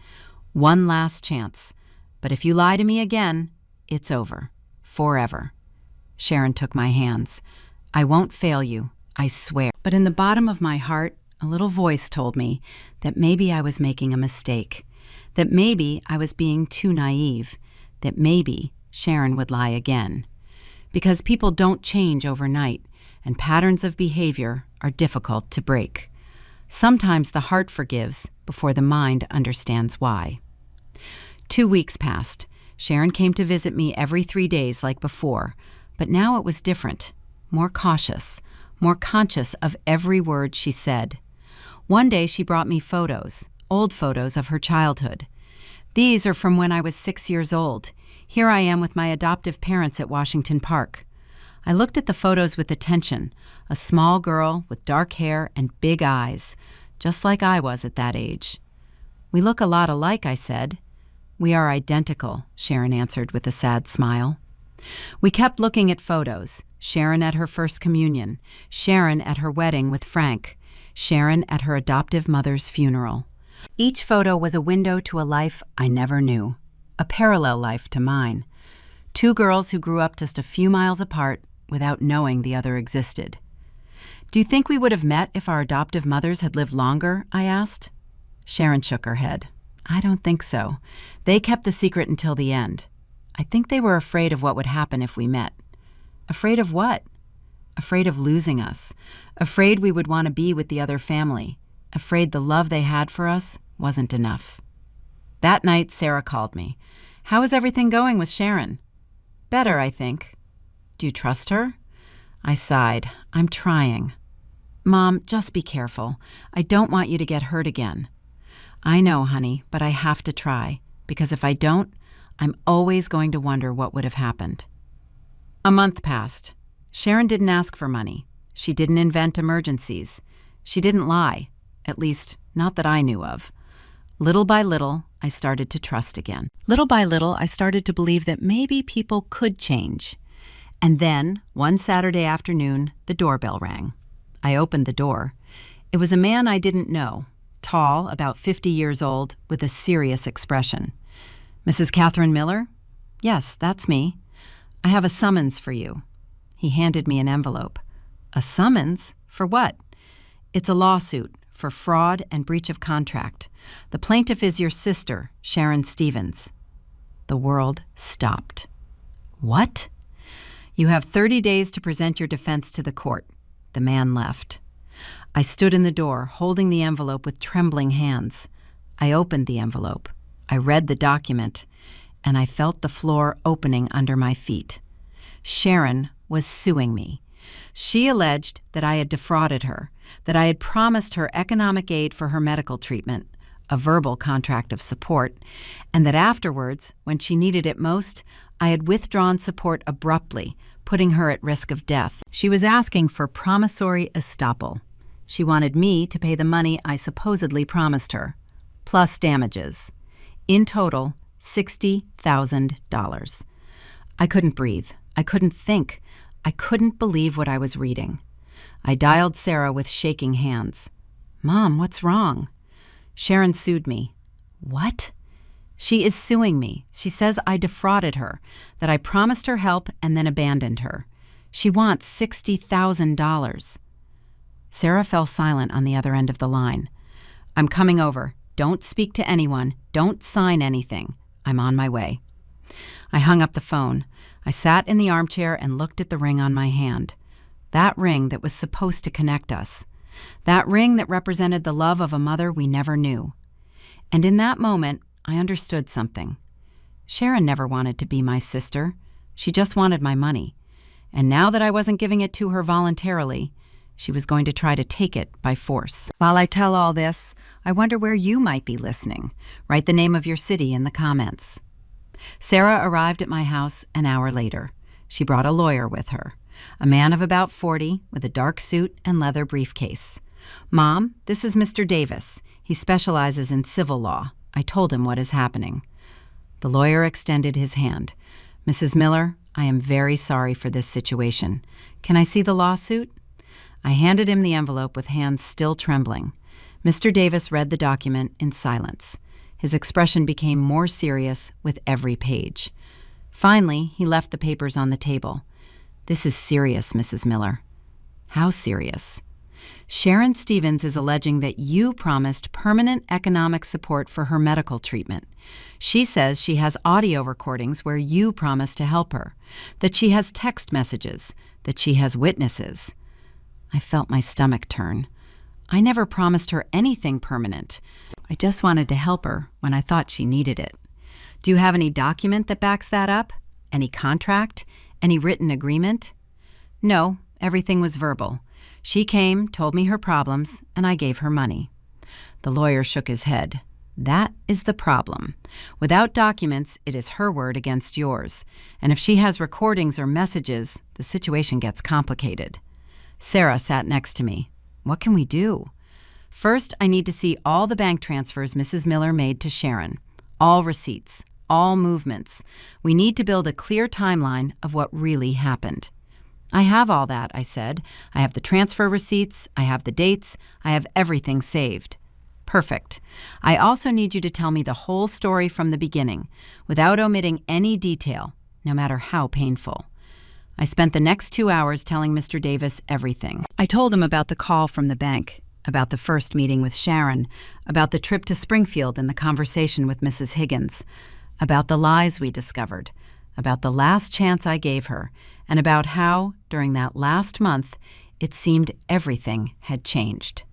one last chance. But if you lie to me again, it's over. Forever. Sharon took my hands. I won't fail you, I swear. But in the bottom of my heart, a little voice told me that maybe I was making a mistake, that maybe I was being too naive, that maybe Sharon would lie again. Because people don't change overnight, and patterns of behavior are difficult to break. Sometimes the heart forgives before the mind understands why. 2 weeks passed. Sharon came to visit me every 3 days like before, but now it was different, more cautious, more conscious of every word she said. One day she brought me photos, old photos of her childhood. These are from when I was 6 years old. Here I am with my adoptive parents at Washington Park. I looked at the photos with attention, a small girl with dark hair and big eyes, just like I was at that age. We look a lot alike, I said. We are identical, Sharon answered with a sad smile. We kept looking at photos. Sharon at her first communion, Sharon at her wedding with Frank, Sharon at her adoptive mother's funeral. Each photo was a window to a life I never knew, a parallel life to mine. 2 girls who grew up just a few miles apart without knowing the other existed. Do you think we would have met if our adoptive mothers had lived longer? I asked. Sharon shook her head. I don't think so. They kept the secret until the end. I think they were afraid of what would happen if we met. Afraid of what? Afraid of losing us. Afraid we would want to be with the other family. Afraid the love they had for us wasn't enough. That night, Sarah called me. How is everything going with Sharon? Better, I think. Do you trust her? I sighed. I'm trying. Mom, just be careful. I don't want you to get hurt again. I know, honey, but I have to try, because if I don't, I'm always going to wonder what would have happened. A month passed. Sharon didn't ask for money. She didn't invent emergencies. She didn't lie, at least not that I knew of. Little by little, I started to trust again. Little by little, I started to believe that maybe people could change. And then, one Saturday afternoon, the doorbell rang. I opened the door. It was a man I didn't know, tall, about 50 years old, with a serious expression. Mrs. Catherine Miller? Yes, that's me. I have a summons for you. He handed me an envelope. A summons? For what? It's a lawsuit for fraud and breach of contract. The plaintiff is your sister, Sharon Stevens. The world stopped. What? You have 30 days to present your defense to the court. The man left. I stood in the door, holding the envelope with trembling hands. I opened the envelope. I read the document, and I felt the floor opening under my feet. Sharon was suing me. She alleged that I had defrauded her, that I had promised her economic aid for her medical treatment, a verbal contract of support, and that afterwards, when she needed it most, I had withdrawn support abruptly, putting her at risk of death. She was asking for promissory estoppel. She wanted me to pay the money I supposedly promised her, plus damages. In total, $60,000. I couldn't breathe. I couldn't think. I couldn't believe what I was reading. I dialed Sarah with shaking hands. "Mom, what's wrong?" Sharon sued me. What? She is suing me. She says I defrauded her, that I promised her help and then abandoned her. She wants $60,000. Sarah fell silent on the other end of the line. "I'm coming over. Don't speak to anyone. Don't sign anything. I'm on my way." I hung up the phone. I sat in the armchair and looked at the ring on my hand. That ring that was supposed to connect us. That ring that represented the love of a mother we never knew. And in that moment, I understood something. Sharon never wanted to be my sister. She just wanted my money. And now that I wasn't giving it to her voluntarily, she was going to try to take it by force. While I tell all this, I wonder where you might be listening. Write the name of your city in the comments. Sarah arrived at my house an hour later. She brought a lawyer with her, a man of about 40 with a dark suit and leather briefcase. "Mom, this is Mr. Davis. He specializes in civil law." I told him what is happening. The lawyer extended his hand. "Mrs. Miller, I am very sorry for this situation. Can I see the lawsuit?" I handed him the envelope with hands still trembling. Mr. Davis read the document in silence. His expression became more serious with every page. Finally, he left the papers on the table. "This is serious, Mrs. Miller." "How serious?" "Sharon Stevens is alleging that you promised permanent economic support for her medical treatment. She says she has audio recordings where you promised to help her, that she has text messages, that she has witnesses." I felt my stomach turn. I never promised her anything permanent. I just wanted to help her when I thought she needed it. "Do you have any document that backs that up? Any contract? Any written agreement?" "No, everything was verbal. She came, told me her problems, and I gave her money." The lawyer shook his head. "That is the problem. Without documents, it is her word against yours. And if she has recordings or messages, the situation gets complicated." Sarah sat next to me. "What can we do?" "First, I need to see all the bank transfers Mrs. Miller made to Sharon. All receipts, all movements. We need to build a clear timeline of what really happened." "I have all that," I said. "I have the transfer receipts, I have the dates, I have everything saved." "Perfect. I also need you to tell me the whole story from the beginning, without omitting any detail, no matter how painful." I spent the next 2 hours telling Mr. Davis everything. I told him about the call from the bank, about the first meeting with Sharon, about the trip to Springfield and the conversation with Mrs. Higgins, about the lies we discovered, about the last chance I gave her, and about how, during that last month, it seemed everything had changed.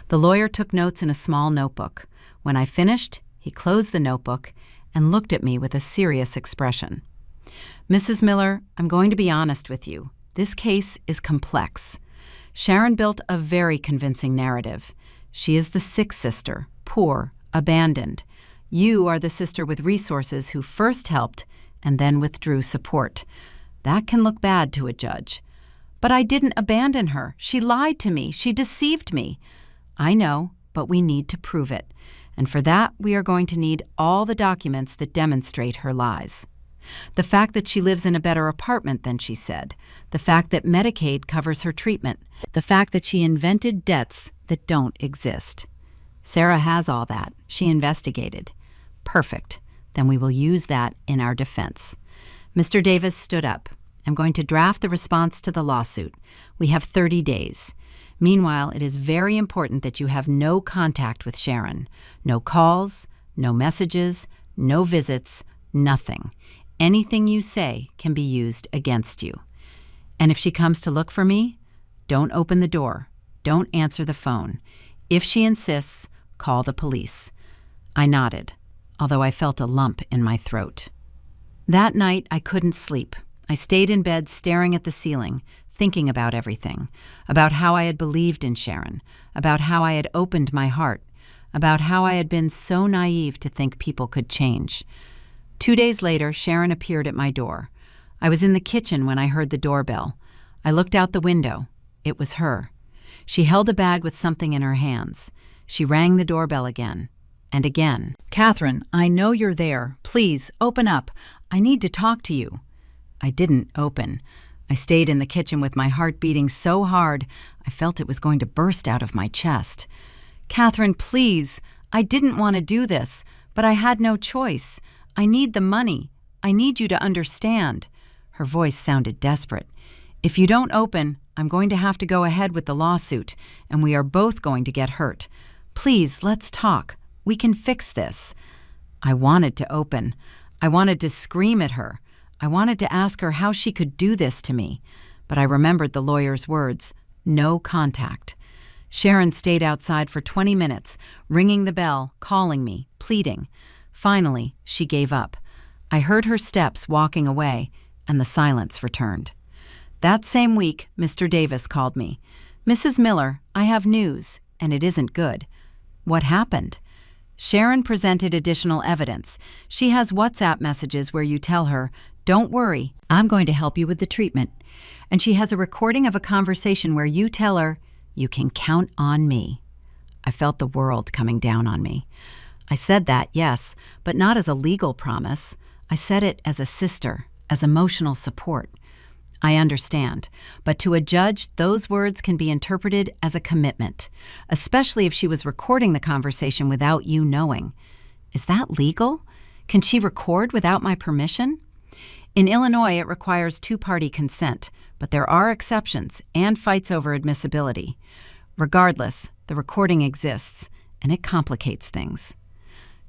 The lawyer took notes in a small notebook. When I finished, he closed the notebook and looked at me with a serious expression. "Mrs. Miller, I'm going to be honest with you. This case is complex. Sharon built a very convincing narrative. She is the sick sister, poor, abandoned. You are the sister with resources who first helped and then withdrew support. That can look bad to a judge. But I didn't abandon her. She lied to me. She deceived me." "I know, but we need to prove it. And for that, we are going to need all the documents that demonstrate her lies. The fact that she lives in a better apartment than she said. The fact that Medicaid covers her treatment. The fact that she invented debts that don't exist. Sarah has all that. She investigated. Perfect. Then we will use that in our defense." Mr. Davis stood up. "I'm going to draft the response to the lawsuit. We have 30 days. Meanwhile, it is very important that you have no contact with Sharon. No calls, no messages, no visits, nothing. Anything you say can be used against you. And if she comes to look for me, don't open the door. Don't answer the phone. If she insists, call the police." I nodded, although I felt a lump in my throat. That night, I couldn't sleep. I stayed in bed staring at the ceiling, thinking about everything, about how I had believed in Sharon, about how I had opened my heart, about how I had been so naive to think people could change. 2 days later, Sharon appeared at my door. I was in the kitchen when I heard the doorbell. I looked out the window. It was her. She held a bag with something in her hands. She rang the doorbell again and again. "Catherine, I know you're there. Please, open up. I need to talk to you." I didn't open. I stayed in the kitchen with my heart beating so hard I felt it was going to burst out of my chest. "Catherine, please. I didn't want to do this, but I had no choice. I need the money. I need you to understand." Her voice sounded desperate. "If you don't open, I'm going to have to go ahead with the lawsuit, and we are both going to get hurt. Please, let's talk. We can fix this." I wanted to open. I wanted to scream at her. I wanted to ask her how she could do this to me. But I remembered the lawyer's words, no contact. Sharon stayed outside for 20 minutes, ringing the bell, calling me, pleading. Finally, she gave up. I heard her steps walking away, and the silence returned. That same week, Mr. Davis called me. "Mrs. Miller, I have news, and it isn't good." "What happened?" Sharon presented additional evidence. She has WhatsApp messages where you tell her, "Don't worry, I'm going to help you with the treatment." And she has a recording of a conversation where you tell her, "You can count on me." I felt the world coming down on me. I said that, yes, but not as a legal promise. I said it as a sister, as emotional support. I understand, but to a judge, those words can be interpreted as a commitment, especially if she was recording the conversation without you knowing. Is that legal? Can she record without my permission? In Illinois, it requires two-party consent, but there are exceptions and fights over admissibility. Regardless, the recording exists, and it complicates things.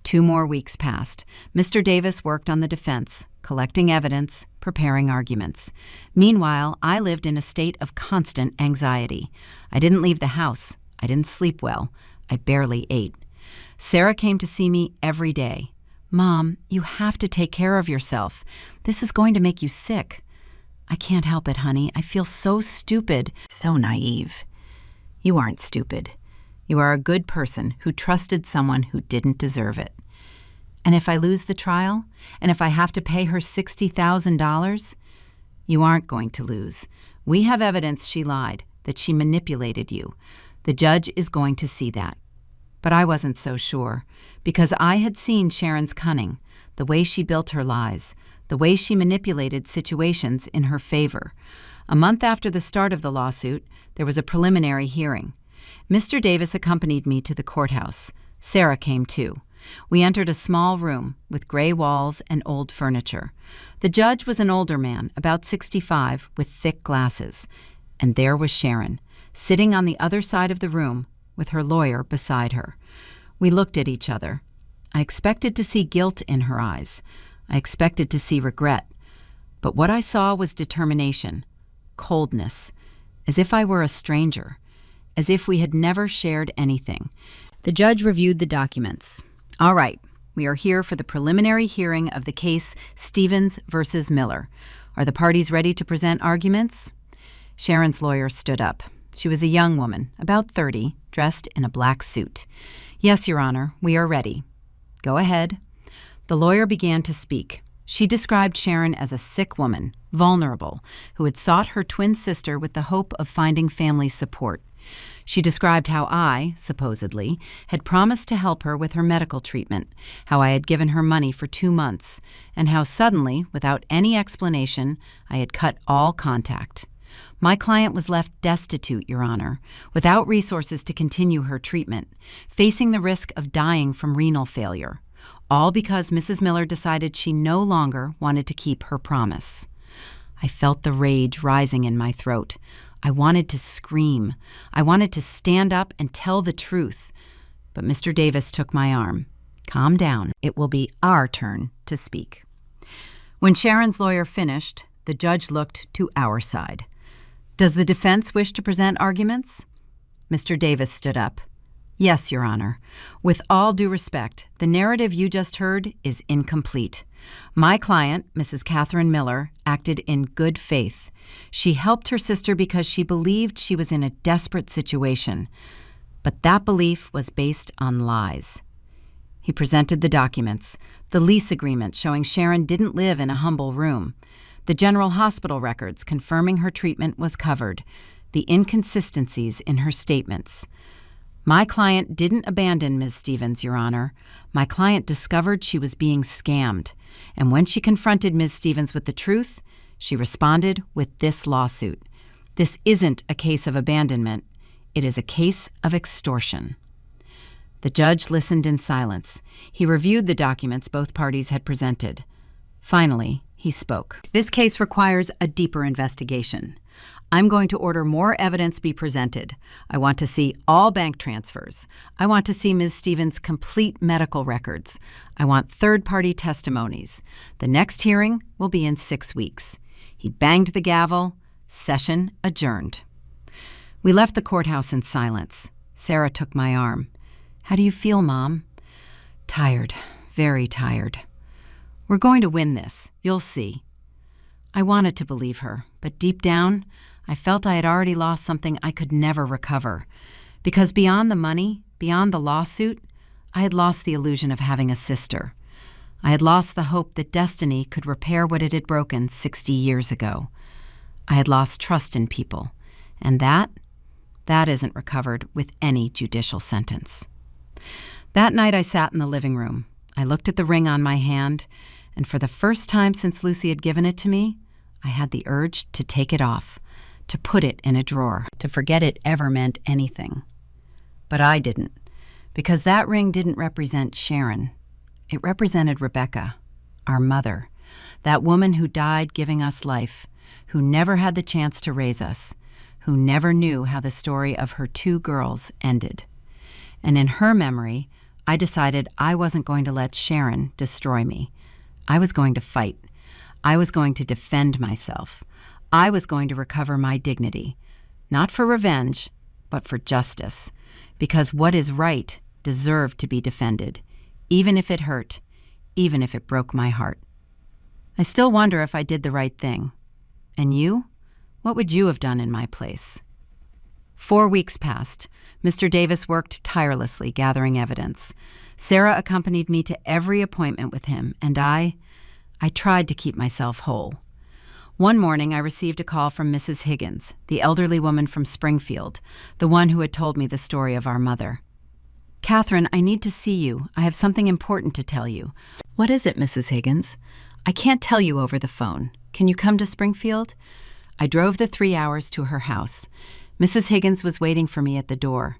2 more weeks passed. Mr. Davis worked on the defense, collecting evidence, preparing arguments. Meanwhile, I lived in a state of constant anxiety. I didn't leave the house. I didn't sleep well. I barely ate. Sarah came to see me every day. "Mom, you have to take care of yourself. This is going to make you sick." "I can't help it, honey. I feel so stupid." "So naive." "You aren't stupid. You are a good person who trusted someone who didn't deserve it." "And if I lose the trial? And if I have to pay her $60,000? "You aren't going to lose. We have evidence she lied, that she manipulated you. The judge is going to see that." But I wasn't so sure, because I had seen Sharon's cunning, the way she built her lies, the way she manipulated situations in her favor. A month after the start of the lawsuit, there was a preliminary hearing. Mr. Davis accompanied me to the courthouse. Sarah came too. We entered a small room with gray walls and old furniture. The judge was an older man, about 65, with thick glasses. And there was Sharon, sitting on the other side of the room, with her lawyer beside her. We looked at each other. I expected to see guilt in her eyes. I expected to see regret. But what I saw was determination, coldness, as if I were a stranger, as if we had never shared anything. The judge reviewed the documents. "All right, we are here for the preliminary hearing of the case Stevens versus Miller. Are the parties ready to present arguments?" Sharon's lawyer stood up. She was a young woman, about 30, dressed in a black suit. "Yes, Your Honor, we are ready." "Go ahead." The lawyer began to speak. She described Sharon as a sick woman, vulnerable, who had sought her twin sister with the hope of finding family support. She described how I, supposedly, had promised to help her with her medical treatment, how I had given her money for 2 months, and how suddenly, without any explanation, I had cut all contact. My client was left destitute, Your Honor, without resources to continue her treatment, facing the risk of dying from renal failure, all because Mrs. Miller decided she no longer wanted to keep her promise. I felt the rage rising in my throat. I wanted to scream. I wanted to stand up and tell the truth. But Mr. Davis took my arm. "Calm down. It will be our turn to speak." When Sharon's lawyer finished, the judge looked to our side. "Does the defense wish to present arguments?" Mr. Davis stood up. "Yes, Your Honor. With all due respect, the narrative you just heard is incomplete. My client, Mrs. Catherine Miller, acted in good faith. She helped her sister because she believed she was in a desperate situation. But that belief was based on lies." He presented the documents, the lease agreement showing Sharon didn't live in a humble room, The general hospital records confirming her treatment was covered, the inconsistencies in her statements. My client didn't abandon Ms. Stevens, Your Honor. My client discovered she was being scammed, and when she confronted Ms. Stevens with the truth, she responded with this lawsuit. This isn't a case of abandonment. It is a case of extortion. The judge listened in silence. He reviewed the documents both parties had presented. Finally, he spoke. This case requires a deeper investigation. I'm going to order more evidence be presented. I want to see all bank transfers. I want to see Ms. Stevens' complete medical records. I want third-party testimonies. The next hearing will be in 6 weeks. He banged the gavel. Session adjourned. We left the courthouse in silence. Sarah took my arm. "How do you feel, Mom?" "Tired, very tired." "We're going to win this. You'll see." I wanted to believe her, but deep down, I felt I had already lost something I could never recover. Because beyond the money, beyond the lawsuit, I had lost the illusion of having a sister. I had lost the hope that destiny could repair what it had broken 60 years ago. I had lost trust in people, and that isn't recovered with any judicial sentence. That night I sat in the living room. I looked at the ring on my hand, and for the first time since Lucy had given it to me, I had the urge to take it off, to put it in a drawer, To forget it ever meant anything. But I didn't, because that ring didn't represent Sharon. It represented Rebecca, our mother, that woman who died giving us life, who never had the chance to raise us, who never knew how the story of her 2 girls ended. And in her memory, I decided I wasn't going to let Sharon destroy me. I was going to fight. I was going to defend myself. I was going to recover my dignity, not for revenge, but for justice, because what is right deserved to be defended, even if it hurt, even if it broke my heart. I still wonder if I did the right thing. And you? What would you have done in my place? 4 weeks passed. Mr. Davis worked tirelessly gathering evidence. Sarah accompanied me to every appointment with him, and I tried to keep myself whole. One morning I received a call from Mrs. Higgins, the elderly woman from Springfield, the one who had told me the story of our mother. "Catherine, I need to see you. I have something important to tell you." "What is it, Mrs. Higgins?" "I can't tell you over the phone. Can you come to Springfield?" I drove the 3 hours to her house. Mrs. Higgins was waiting for me at the door.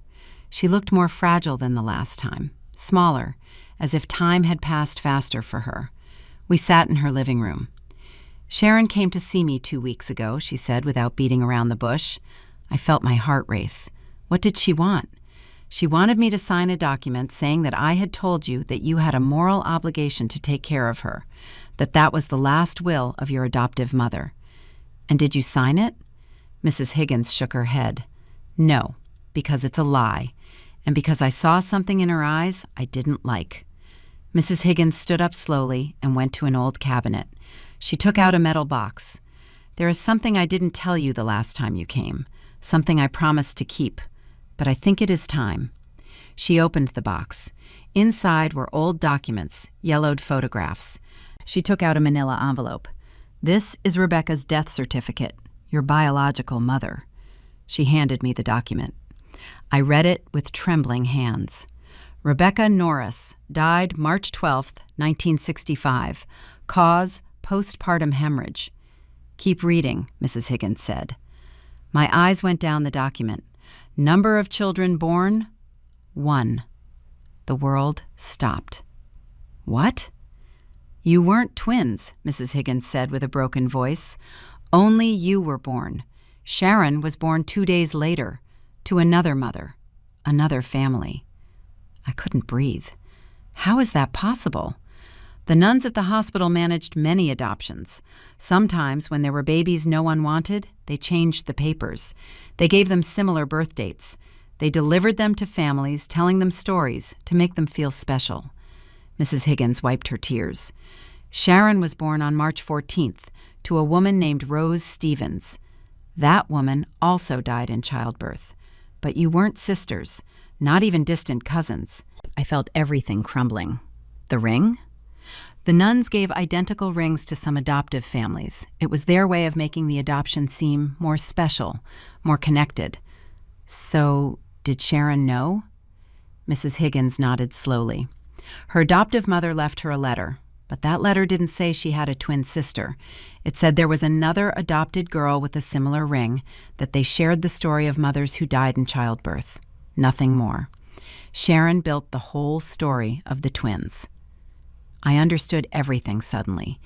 She looked more fragile than the last time, smaller, as if time had passed faster for her. We sat in her living room. "Sharon came to see me 2 weeks ago," she said without beating around the bush. I felt my heart race. What did she want? She wanted me to sign a document saying that I had told you that you had a moral obligation to take care of her, that was the last will of your adoptive mother. "And did you sign it?" Mrs. Higgins shook her head. "No, because it's a lie, and because I saw something in her eyes I didn't like." Mrs. Higgins stood up slowly and went to an old cabinet. She took out a metal box. "There is something I didn't tell you the last time you came, something I promised to keep, but I think it is time." She opened the box. Inside were old documents, yellowed photographs. She took out a manila envelope. "This is Rebecca's death certificate, your biological mother." She handed me the document. I read it with trembling hands. Rebecca Norris died March 12, 1965. Cause, postpartum hemorrhage. "Keep reading," Mrs. Higgins said. My eyes went down the document. Number of children born? 1. The world stopped. "What?" "You weren't twins," Mrs. Higgins said with a broken voice. "Only you were born. Sharon was born 2 days later, to another mother, another family." I couldn't breathe. How is that possible? The nuns at the hospital managed many adoptions. Sometimes, when there were babies no one wanted, they changed the papers. They gave them similar birth dates. They delivered them to families, telling them stories to make them feel special. Mrs. Higgins wiped her tears. "Sharon was born on March 14th to a woman named Rose Stevens. That woman also died in childbirth. But you weren't sisters, not even distant cousins." I felt everything crumbling. The ring? The nuns gave identical rings to some adoptive families. It was their way of making the adoption seem more special, more connected. So, did Sharon know? Mrs. Higgins nodded slowly. Her adoptive mother left her a letter, but that letter didn't say she had a twin sister. It said there was another adopted girl with a similar ring, that they shared the story of mothers who died in childbirth. Nothing more. Sharon built the whole story of the twins. I understood everything suddenly.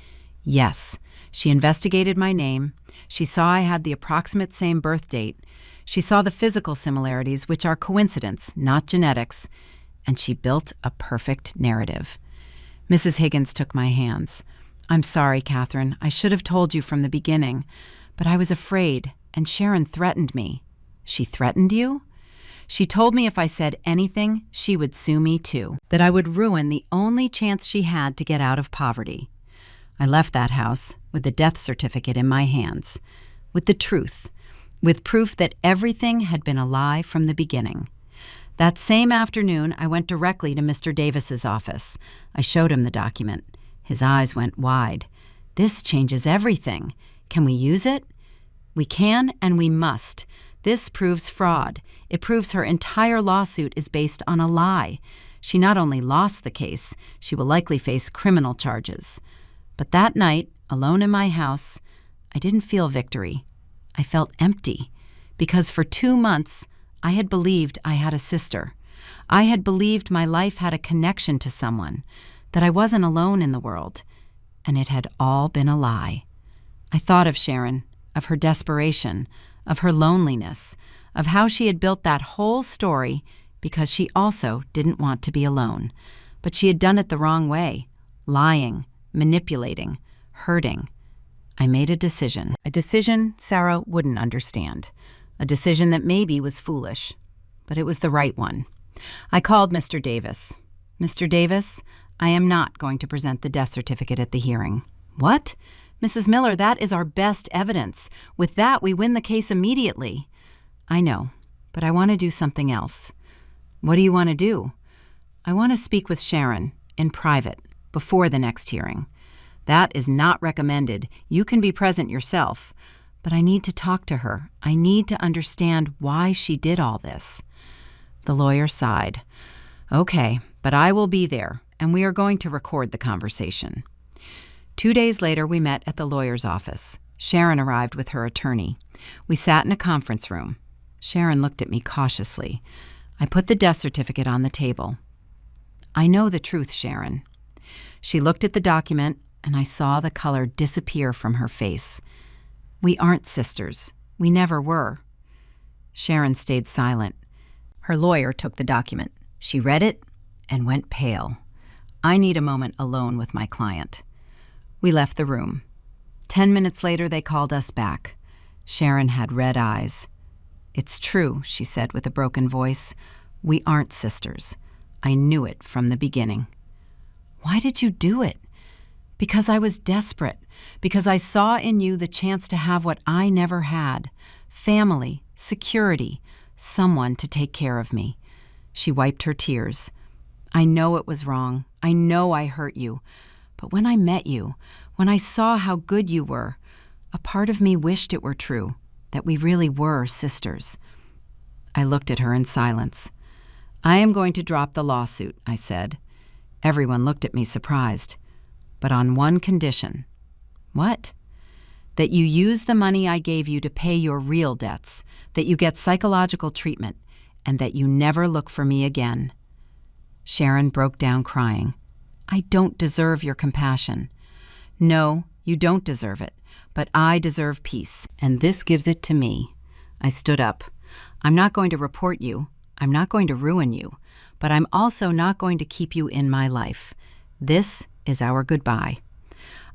Yes, she investigated my name. She saw I had the approximate same birth date. She saw the physical similarities, which are coincidence, not genetics, and she built a perfect narrative. Mrs. Higgins took my hands. I'm sorry, Catherine. I should have told you from the beginning, but I was afraid, and Sharon threatened me. She threatened you? She told me if I said anything, she would sue me too, that I would ruin the only chance she had to get out of poverty. I left that house with the death certificate in my hands, with the truth, with proof that everything had been a lie from the beginning. That same afternoon, I went directly to Mr. Davis's office. I showed him the document. His eyes went wide. This changes everything. Can we use it? We can and we must. This proves fraud. It proves her entire lawsuit is based on a lie. She not only lost the case, she will likely face criminal charges. But that night, alone in my house, I didn't feel victory. I felt empty, because for 2 months, I had believed I had a sister. I had believed my life had a connection to someone, that I wasn't alone in the world, and it had all been a lie. I thought of Sharon, of her desperation, of her loneliness, of how she had built that whole story because she also didn't want to be alone. But she had done it the wrong way, lying, manipulating, hurting. I made a decision Sarah wouldn't understand, a decision that maybe was foolish, but it was the right one. I called Mr. Davis. Mr. Davis, I am not going to present the death certificate at the hearing. What? Mrs. Miller, that is our best evidence. With that, we win the case immediately. I know, but I want to do something else. What do you want to do? I want to speak with Sharon, in private, before the next hearing. That is not recommended. You can be present yourself. But I need to talk to her. I need to understand why she did all this. The lawyer sighed. Okay, but I will be there, and we are going to record the conversation. 2 days later, we met at the lawyer's office. Sharon arrived with her attorney. We sat in a conference room. Sharon looked at me cautiously. I put the death certificate on the table. I know the truth, Sharon. She looked at the document, and I saw the color disappear from her face. We aren't sisters. We never were. Sharon stayed silent. Her lawyer took the document. She read it and went pale. I need a moment alone with my client. We left the room. 10 minutes later, they called us back. Sharon had red eyes. It's true, she said with a broken voice. We aren't sisters. I knew it from the beginning. Why did you do it? Because I was desperate. Because I saw in you the chance to have what I never had. Family, security, someone to take care of me. She wiped her tears. I know it was wrong. I know I hurt you. But when I met you, when I saw how good you were, a part of me wished it were true, that we really were sisters. I looked at her in silence. I am going to drop the lawsuit, I said. Everyone looked at me surprised. But on one condition. What? That you use the money I gave you to pay your real debts, that you get psychological treatment, and that you never look for me again. Sharon broke down crying. I don't deserve your compassion. No, you don't deserve it, but I deserve peace, and this gives it to me. I stood up. I'm not going to report you. I'm not going to ruin you, but I'm also not going to keep you in my life. This is our goodbye.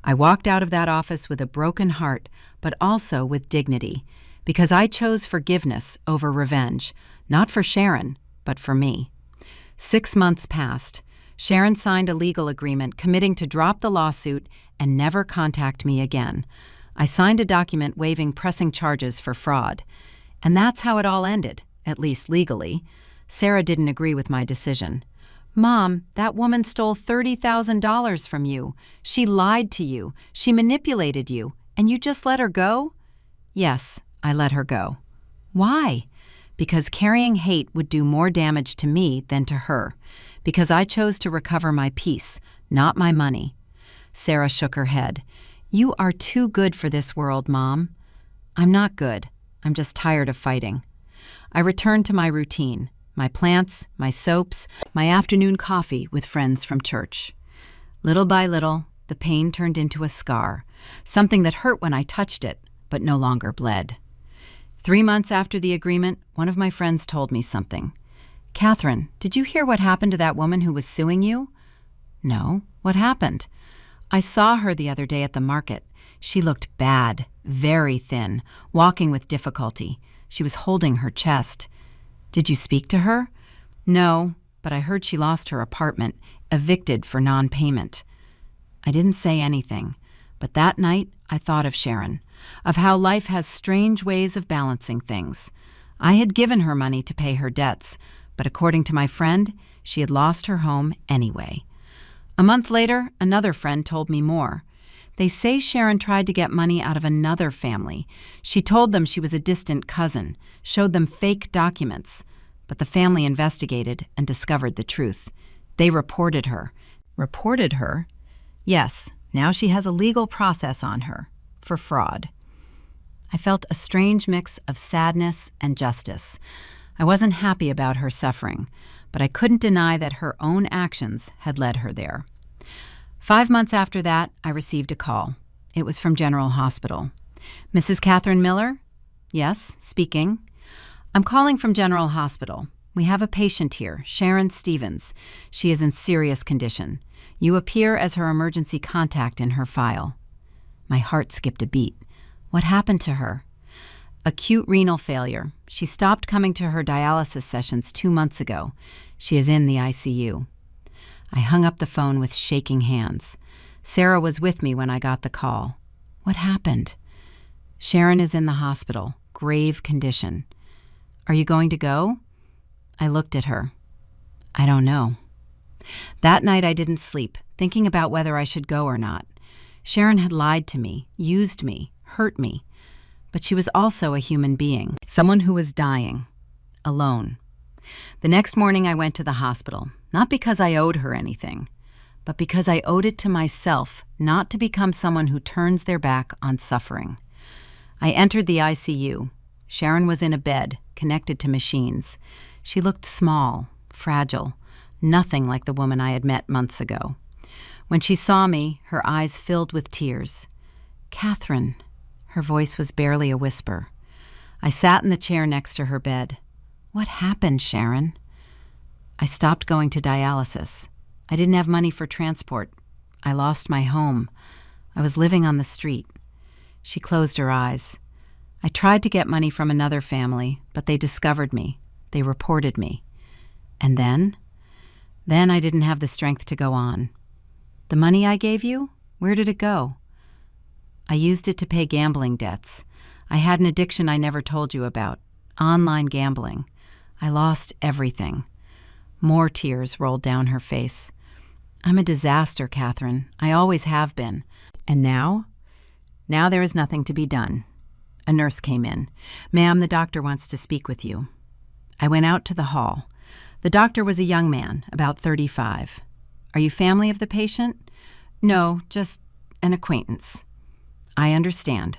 I walked out of that office with a broken heart, but also with dignity, because I chose forgiveness over revenge, not for Sharon, but for me. 6 months passed. Sharon signed a legal agreement committing to drop the lawsuit and never contact me again. I signed a document waiving pressing charges for fraud. And that's how it all ended, at least legally. Sarah didn't agree with my decision. Mom, that woman stole $30,000 from you. She lied to you. She manipulated you. And you just let her go? Yes, I let her go. Why? Because carrying hate would do more damage to me than to her. Because I chose to recover my peace, not my money. Sarah shook her head. You are too good for this world, Mom. I'm not good. I'm just tired of fighting. I returned to my routine, my plants, my soaps, my afternoon coffee with friends from church. Little by little, the pain turned into a scar, something that hurt when I touched it, but no longer bled. 3 months after the agreement, one of my friends told me something. Catherine, did you hear what happened to that woman who was suing you? No. What happened? I saw her the other day at the market. She looked bad, very thin, walking with difficulty. She was holding her chest. Did you speak to her? No, but I heard she lost her apartment, evicted for non-payment. I didn't say anything, but that night I thought of Sharon, of how life has strange ways of balancing things. I had given her money to pay her debts, but according to my friend, she had lost her home anyway. A month later, another friend told me more. They say Sharon tried to get money out of another family. She told them she was a distant cousin, showed them fake documents. But the family investigated and discovered the truth. They reported her. Reported her? Yes, now she has a legal process on her for fraud. I felt a strange mix of sadness and justice. I wasn't happy about her suffering, but I couldn't deny that her own actions had led her there. 5 months after that, I received a call. It was from General Hospital. Mrs. Catherine Miller? Yes, speaking. I'm calling from General Hospital. We have a patient here, Sharon Stevens. She is in serious condition. You appear as her emergency contact in her file. My heart skipped a beat. What happened to her? Acute renal failure. She stopped coming to her dialysis sessions 2 months ago. She is in the ICU. I hung up the phone with shaking hands. Sarah was with me when I got the call. What happened? Sharon is in the hospital, grave condition. Are you going to go? I looked at her. I don't know. That night I didn't sleep, thinking about whether I should go or not. Sharon had lied to me, used me, hurt me. But she was also a human being, someone who was dying, alone. The next morning I went to the hospital, not because I owed her anything, but because I owed it to myself not to become someone who turns their back on suffering. I entered the ICU. Sharon was in a bed, connected to machines. She looked small, fragile, nothing like the woman I had met months ago. When she saw me, her eyes filled with tears. Catherine. Her voice was barely a whisper. I sat in the chair next to her bed. What happened, Sharon? I stopped going to dialysis. I didn't have money for transport. I lost my home. I was living on the street. She closed her eyes. I tried to get money from another family, but they discovered me. They reported me. And then? Then I didn't have the strength to go on. The money I gave you? Where did it go? I used it to pay gambling debts. I had an addiction I never told you about, online gambling. I lost everything. More tears rolled down her face. I'm a disaster, Catherine. I always have been. And now? Now there is nothing to be done. A nurse came in. Ma'am, the doctor wants to speak with you. I went out to the hall. The doctor was a young man, about 35. Are you family of the patient? No, just an acquaintance. I understand.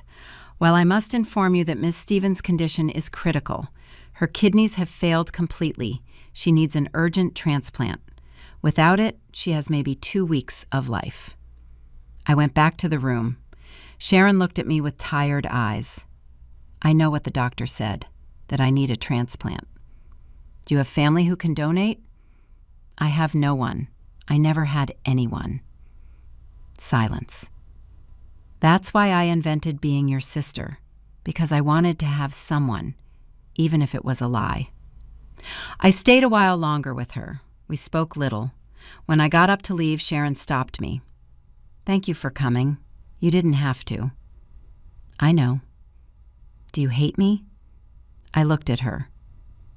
Well, I must inform you that Miss Stevens' condition is critical. Her kidneys have failed completely. She needs an urgent transplant. Without it, she has maybe 2 weeks of life. I went back to the room. Sharon looked at me with tired eyes. I know what the doctor said, that I need a transplant. Do you have family who can donate? I have no one. I never had anyone. Silence. That's why I invented being your sister, because I wanted to have someone, even if it was a lie. I stayed a while longer with her. We spoke little. When I got up to leave, Sharon stopped me. Thank you for coming. You didn't have to. I know. Do you hate me? I looked at her.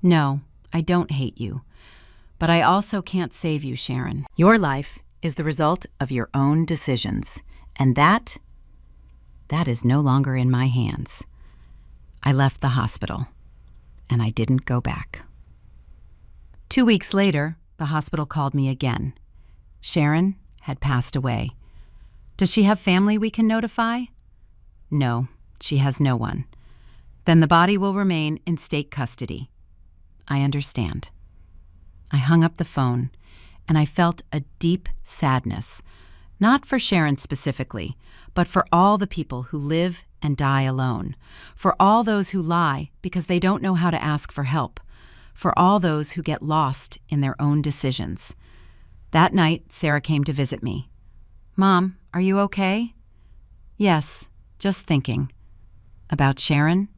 No, I don't hate you. But I also can't save you, Sharon. Your life is the result of your own decisions, and that is no longer in my hands. I left the hospital, and I didn't go back. 2 weeks later, the hospital called me again. Sharon had passed away. Does she have family we can notify? No, she has no one. Then the body will remain in state custody. I understand. I hung up the phone, and I felt a deep sadness, not for Sharon specifically, but for all the people who live and die alone, for all those who lie because they don't know how to ask for help, for all those who get lost in their own decisions. That night, Sarah came to visit me. "Mom, are you okay?" "Yes, just thinking." "About Sharon?"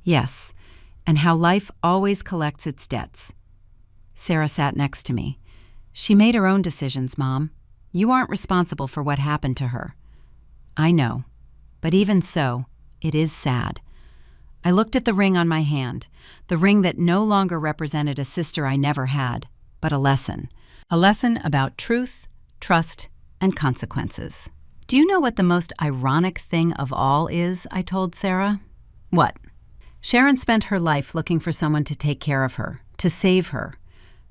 "Yes, and how life always collects its debts." Sarah sat next to me. "She made her own decisions, Mom. You aren't responsible for what happened to her." "I know, but even so, it is sad." I looked at the ring on my hand, the ring that no longer represented a sister I never had, but a lesson about truth, trust, and consequences. "Do you know what the most ironic thing of all is?" I told Sarah. "What?" "Sharon spent her life looking for someone to take care of her, to save her,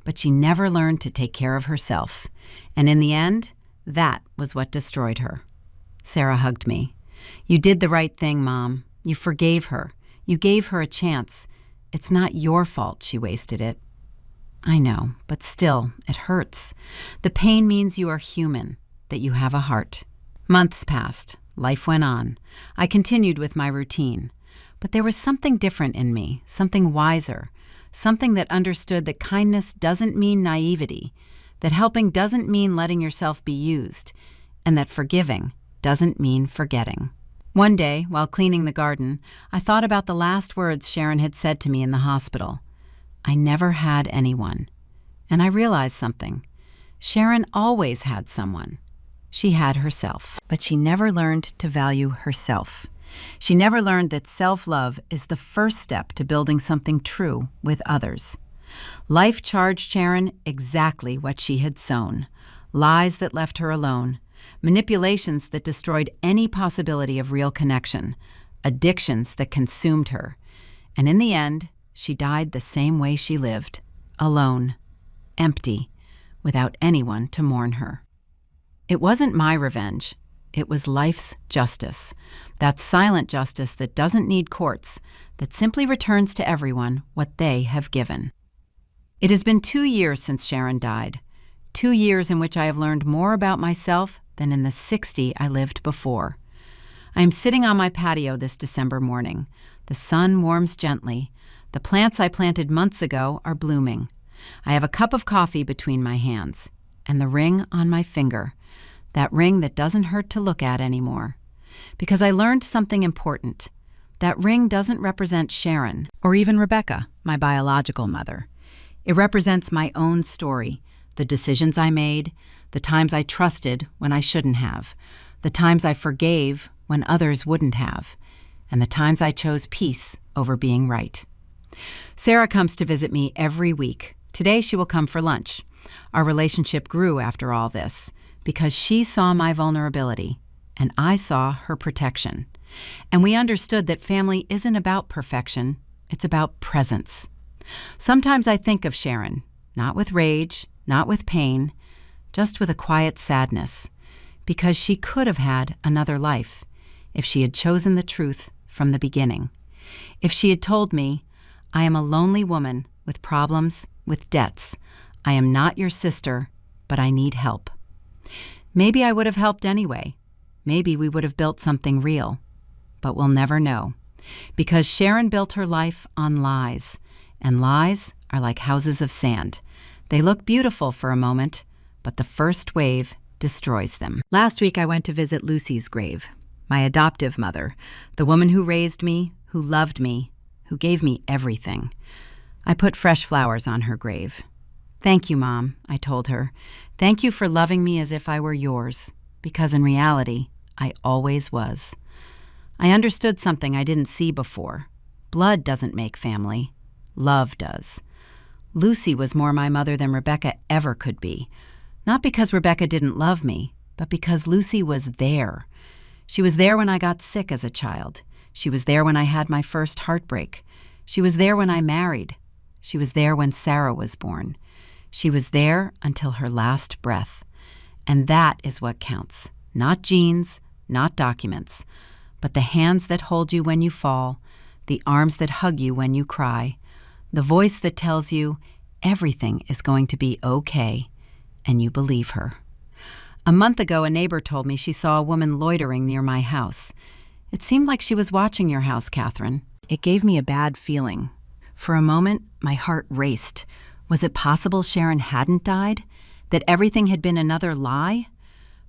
but she never learned to take care of herself. And in the end, that was what destroyed her." Sarah hugged me. "You did the right thing, Mom. You forgave her. You gave her a chance. It's not your fault she wasted it." "I know, but still, it hurts. The pain means you are human, that you have a heart." Months passed. Life went on. I continued with my routine. But there was something different in me, something wiser, something that understood that kindness doesn't mean naivety, that helping doesn't mean letting yourself be used, and that forgiving doesn't mean forgetting. One day, while cleaning the garden, I thought about the last words Sharon had said to me in the hospital. "I never had anyone." And I realized something. Sharon always had someone. She had herself. But she never learned to value herself. She never learned that self-love is the first step to building something true with others. Life charged Sharon exactly what she had sown: lies that left her alone, manipulations that destroyed any possibility of real connection, addictions that consumed her. And in the end, she died the same way she lived, alone, empty, without anyone to mourn her. It wasn't my revenge. It was life's justice, that silent justice that doesn't need courts, that simply returns to everyone what they have given. It has been 2 years since Sharon died, 2 years in which I have learned more about myself than in the 60 I lived before. I am sitting on my patio this December morning. The sun warms gently. The plants I planted months ago are blooming. I have a cup of coffee between my hands, and the ring on my finger, that ring that doesn't hurt to look at anymore. Because I learned something important. That ring doesn't represent Sharon, or even Rebecca, my biological mother. It represents my own story, the decisions I made, the times I trusted when I shouldn't have, the times I forgave when others wouldn't have, and the times I chose peace over being right. Sarah comes to visit me every week. Today she will come for lunch. Our relationship grew after all this, because she saw my vulnerability, and I saw her protection. And we understood that family isn't about perfection, it's about presence. Sometimes I think of Sharon, not with rage, not with pain, just with a quiet sadness, because she could have had another life if she had chosen the truth from the beginning. If she had told me, "I am a lonely woman with problems, with debts. I am not your sister, but I need help." Maybe I would have helped anyway. Maybe we would have built something real. But we'll never know. Because Sharon built her life on lies. And lies are like houses of sand. They look beautiful for a moment, but the first wave destroys them. Last week I went to visit Lucy's grave, my adoptive mother, the woman who raised me, who loved me, who gave me everything. I put fresh flowers on her grave. "Thank you, Mom," I told her. "Thank you for loving me as if I were yours, because in reality, I always was." I understood something I didn't see before. Blood doesn't make family. Love does. Lucy was more my mother than Rebecca ever could be. Not because Rebecca didn't love me, but because Lucy was there. She was there when I got sick as a child. She was there when I had my first heartbreak. She was there when I married. She was there when Sarah was born. She was there until her last breath. And that is what counts. Not genes, not documents, but the hands that hold you when you fall, the arms that hug you when you cry, the voice that tells you everything is going to be okay, and you believe her. A month ago, a neighbor told me she saw a woman loitering near my house. It seemed like she was watching your house, Catherine. It gave me a bad feeling. For a moment, my heart raced. Was it possible Sharon hadn't died? That everything had been another lie?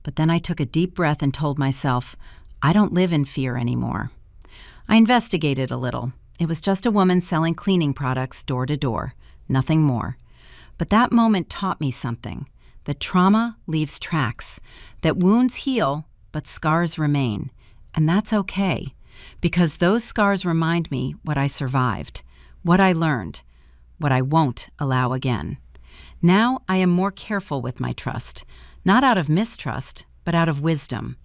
But then I took a deep breath and told myself, I don't live in fear anymore. I investigated a little. It was just a woman selling cleaning products door to door, nothing more. But that moment taught me something, that trauma leaves tracks, that wounds heal, but scars remain. And that's okay, because those scars remind me what I survived, what I learned, what I won't allow again. Now I am more careful with my trust, not out of mistrust, but out of wisdom.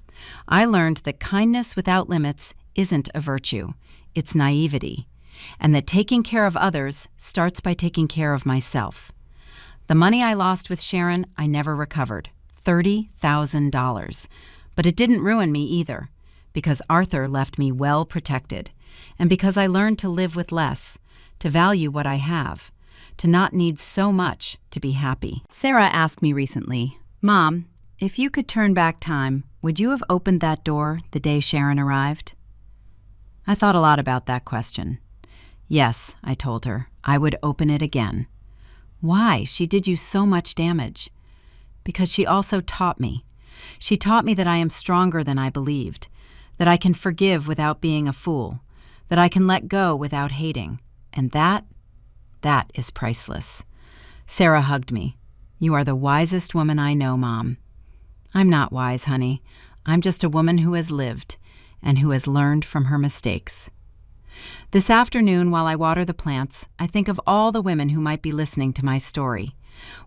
I learned that kindness without limits isn't a virtue, it's naivety, and that taking care of others starts by taking care of myself. The money I lost with Sharon, I never recovered, $30,000. But it didn't ruin me either, because Arthur left me well protected, and because I learned to live with less, to value what I have, to not need so much to be happy. Sarah asked me recently, Mom, if you could turn back time, would you have opened that door the day Sharon arrived? I thought a lot about that question. Yes, I told her, I would open it again. Why? She did you so much damage. Because she also taught me. She taught me that I am stronger than I believed, that I can forgive without being a fool, that I can let go without hating. And that is priceless. Sarah hugged me. You are the wisest woman I know, Mom. I'm not wise, honey. I'm just a woman who has lived and who has learned from her mistakes. This afternoon, while I water the plants, I think of all the women who might be listening to my story.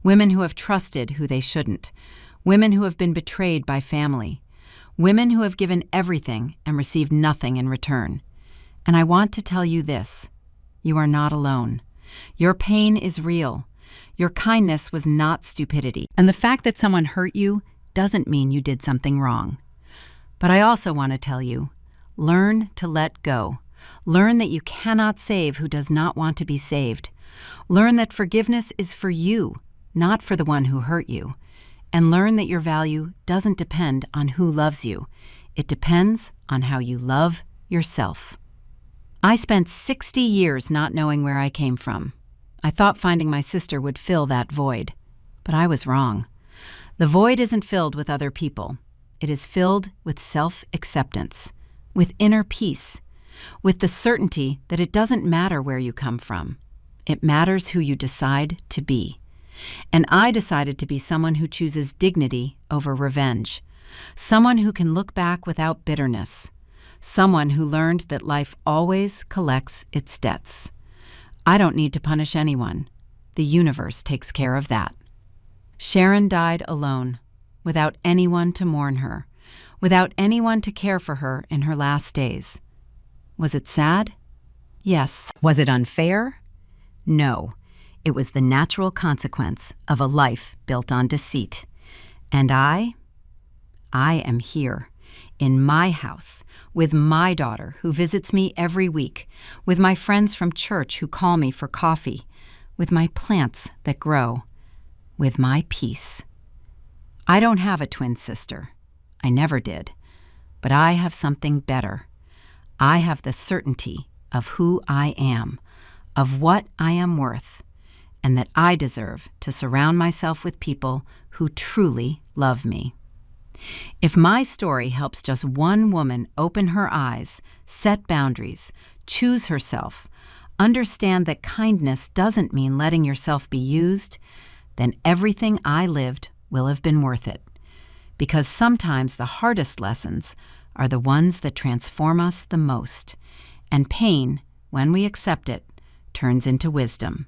Women who have trusted who they shouldn't. Women who have been betrayed by family. Women who have given everything and received nothing in return. And I want to tell you this. You are not alone. Your pain is real. Your kindness was not stupidity. And the fact that someone hurt you doesn't mean you did something wrong. But I also want to tell you, learn to let go. Learn that you cannot save who does not want to be saved. Learn that forgiveness is for you, not for the one who hurt you. And learn that your value doesn't depend on who loves you. It depends on how you love yourself. I spent 60 years not knowing where I came from. I thought finding my sister would fill that void. But I was wrong. The void isn't filled with other people. It is filled with self-acceptance, with inner peace, with the certainty that it doesn't matter where you come from. It matters who you decide to be. And I decided to be someone who chooses dignity over revenge, someone who can look back without bitterness, someone who learned that life always collects its debts. I don't need to punish anyone. The universe takes care of that. Sharon died alone, without anyone to mourn her, without anyone to care for her in her last days. Was it sad? Yes. Was it unfair? No. It was the natural consequence of a life built on deceit. And I am here, in my house, with my daughter who visits me every week, with my friends from church who call me for coffee, with my plants that grow, with my peace. I don't have a twin sister. I never did. But I have something better. I have the certainty of who I am, of what I am worth, and that I deserve to surround myself with people who truly love me. If my story helps just one woman open her eyes, set boundaries, choose herself, understand that kindness doesn't mean letting yourself be used, then everything I lived will have been worth it. Because sometimes the hardest lessons are the ones that transform us the most, and pain, when we accept it, turns into wisdom.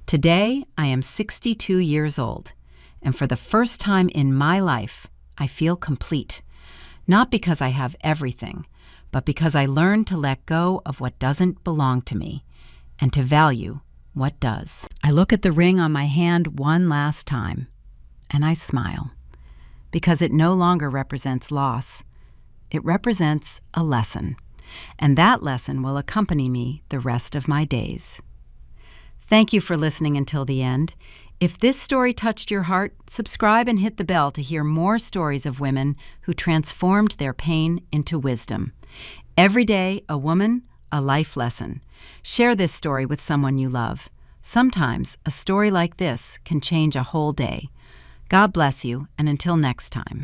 Today, I am 62 years old, and for the first time in my life, I feel complete. Not because I have everything, but because I learned to let go of what doesn't belong to me and to value what does. I look at the ring on my hand one last time, and I smile, because it no longer represents loss. It represents a lesson, and that lesson will accompany me the rest of my days. Thank you for listening until the end. If this story touched your heart, subscribe and hit the bell to hear more stories of women who transformed their pain into wisdom. Every day, a woman, a life lesson. Share this story with someone you love. Sometimes a story like this can change a whole day. God bless you, and until next time.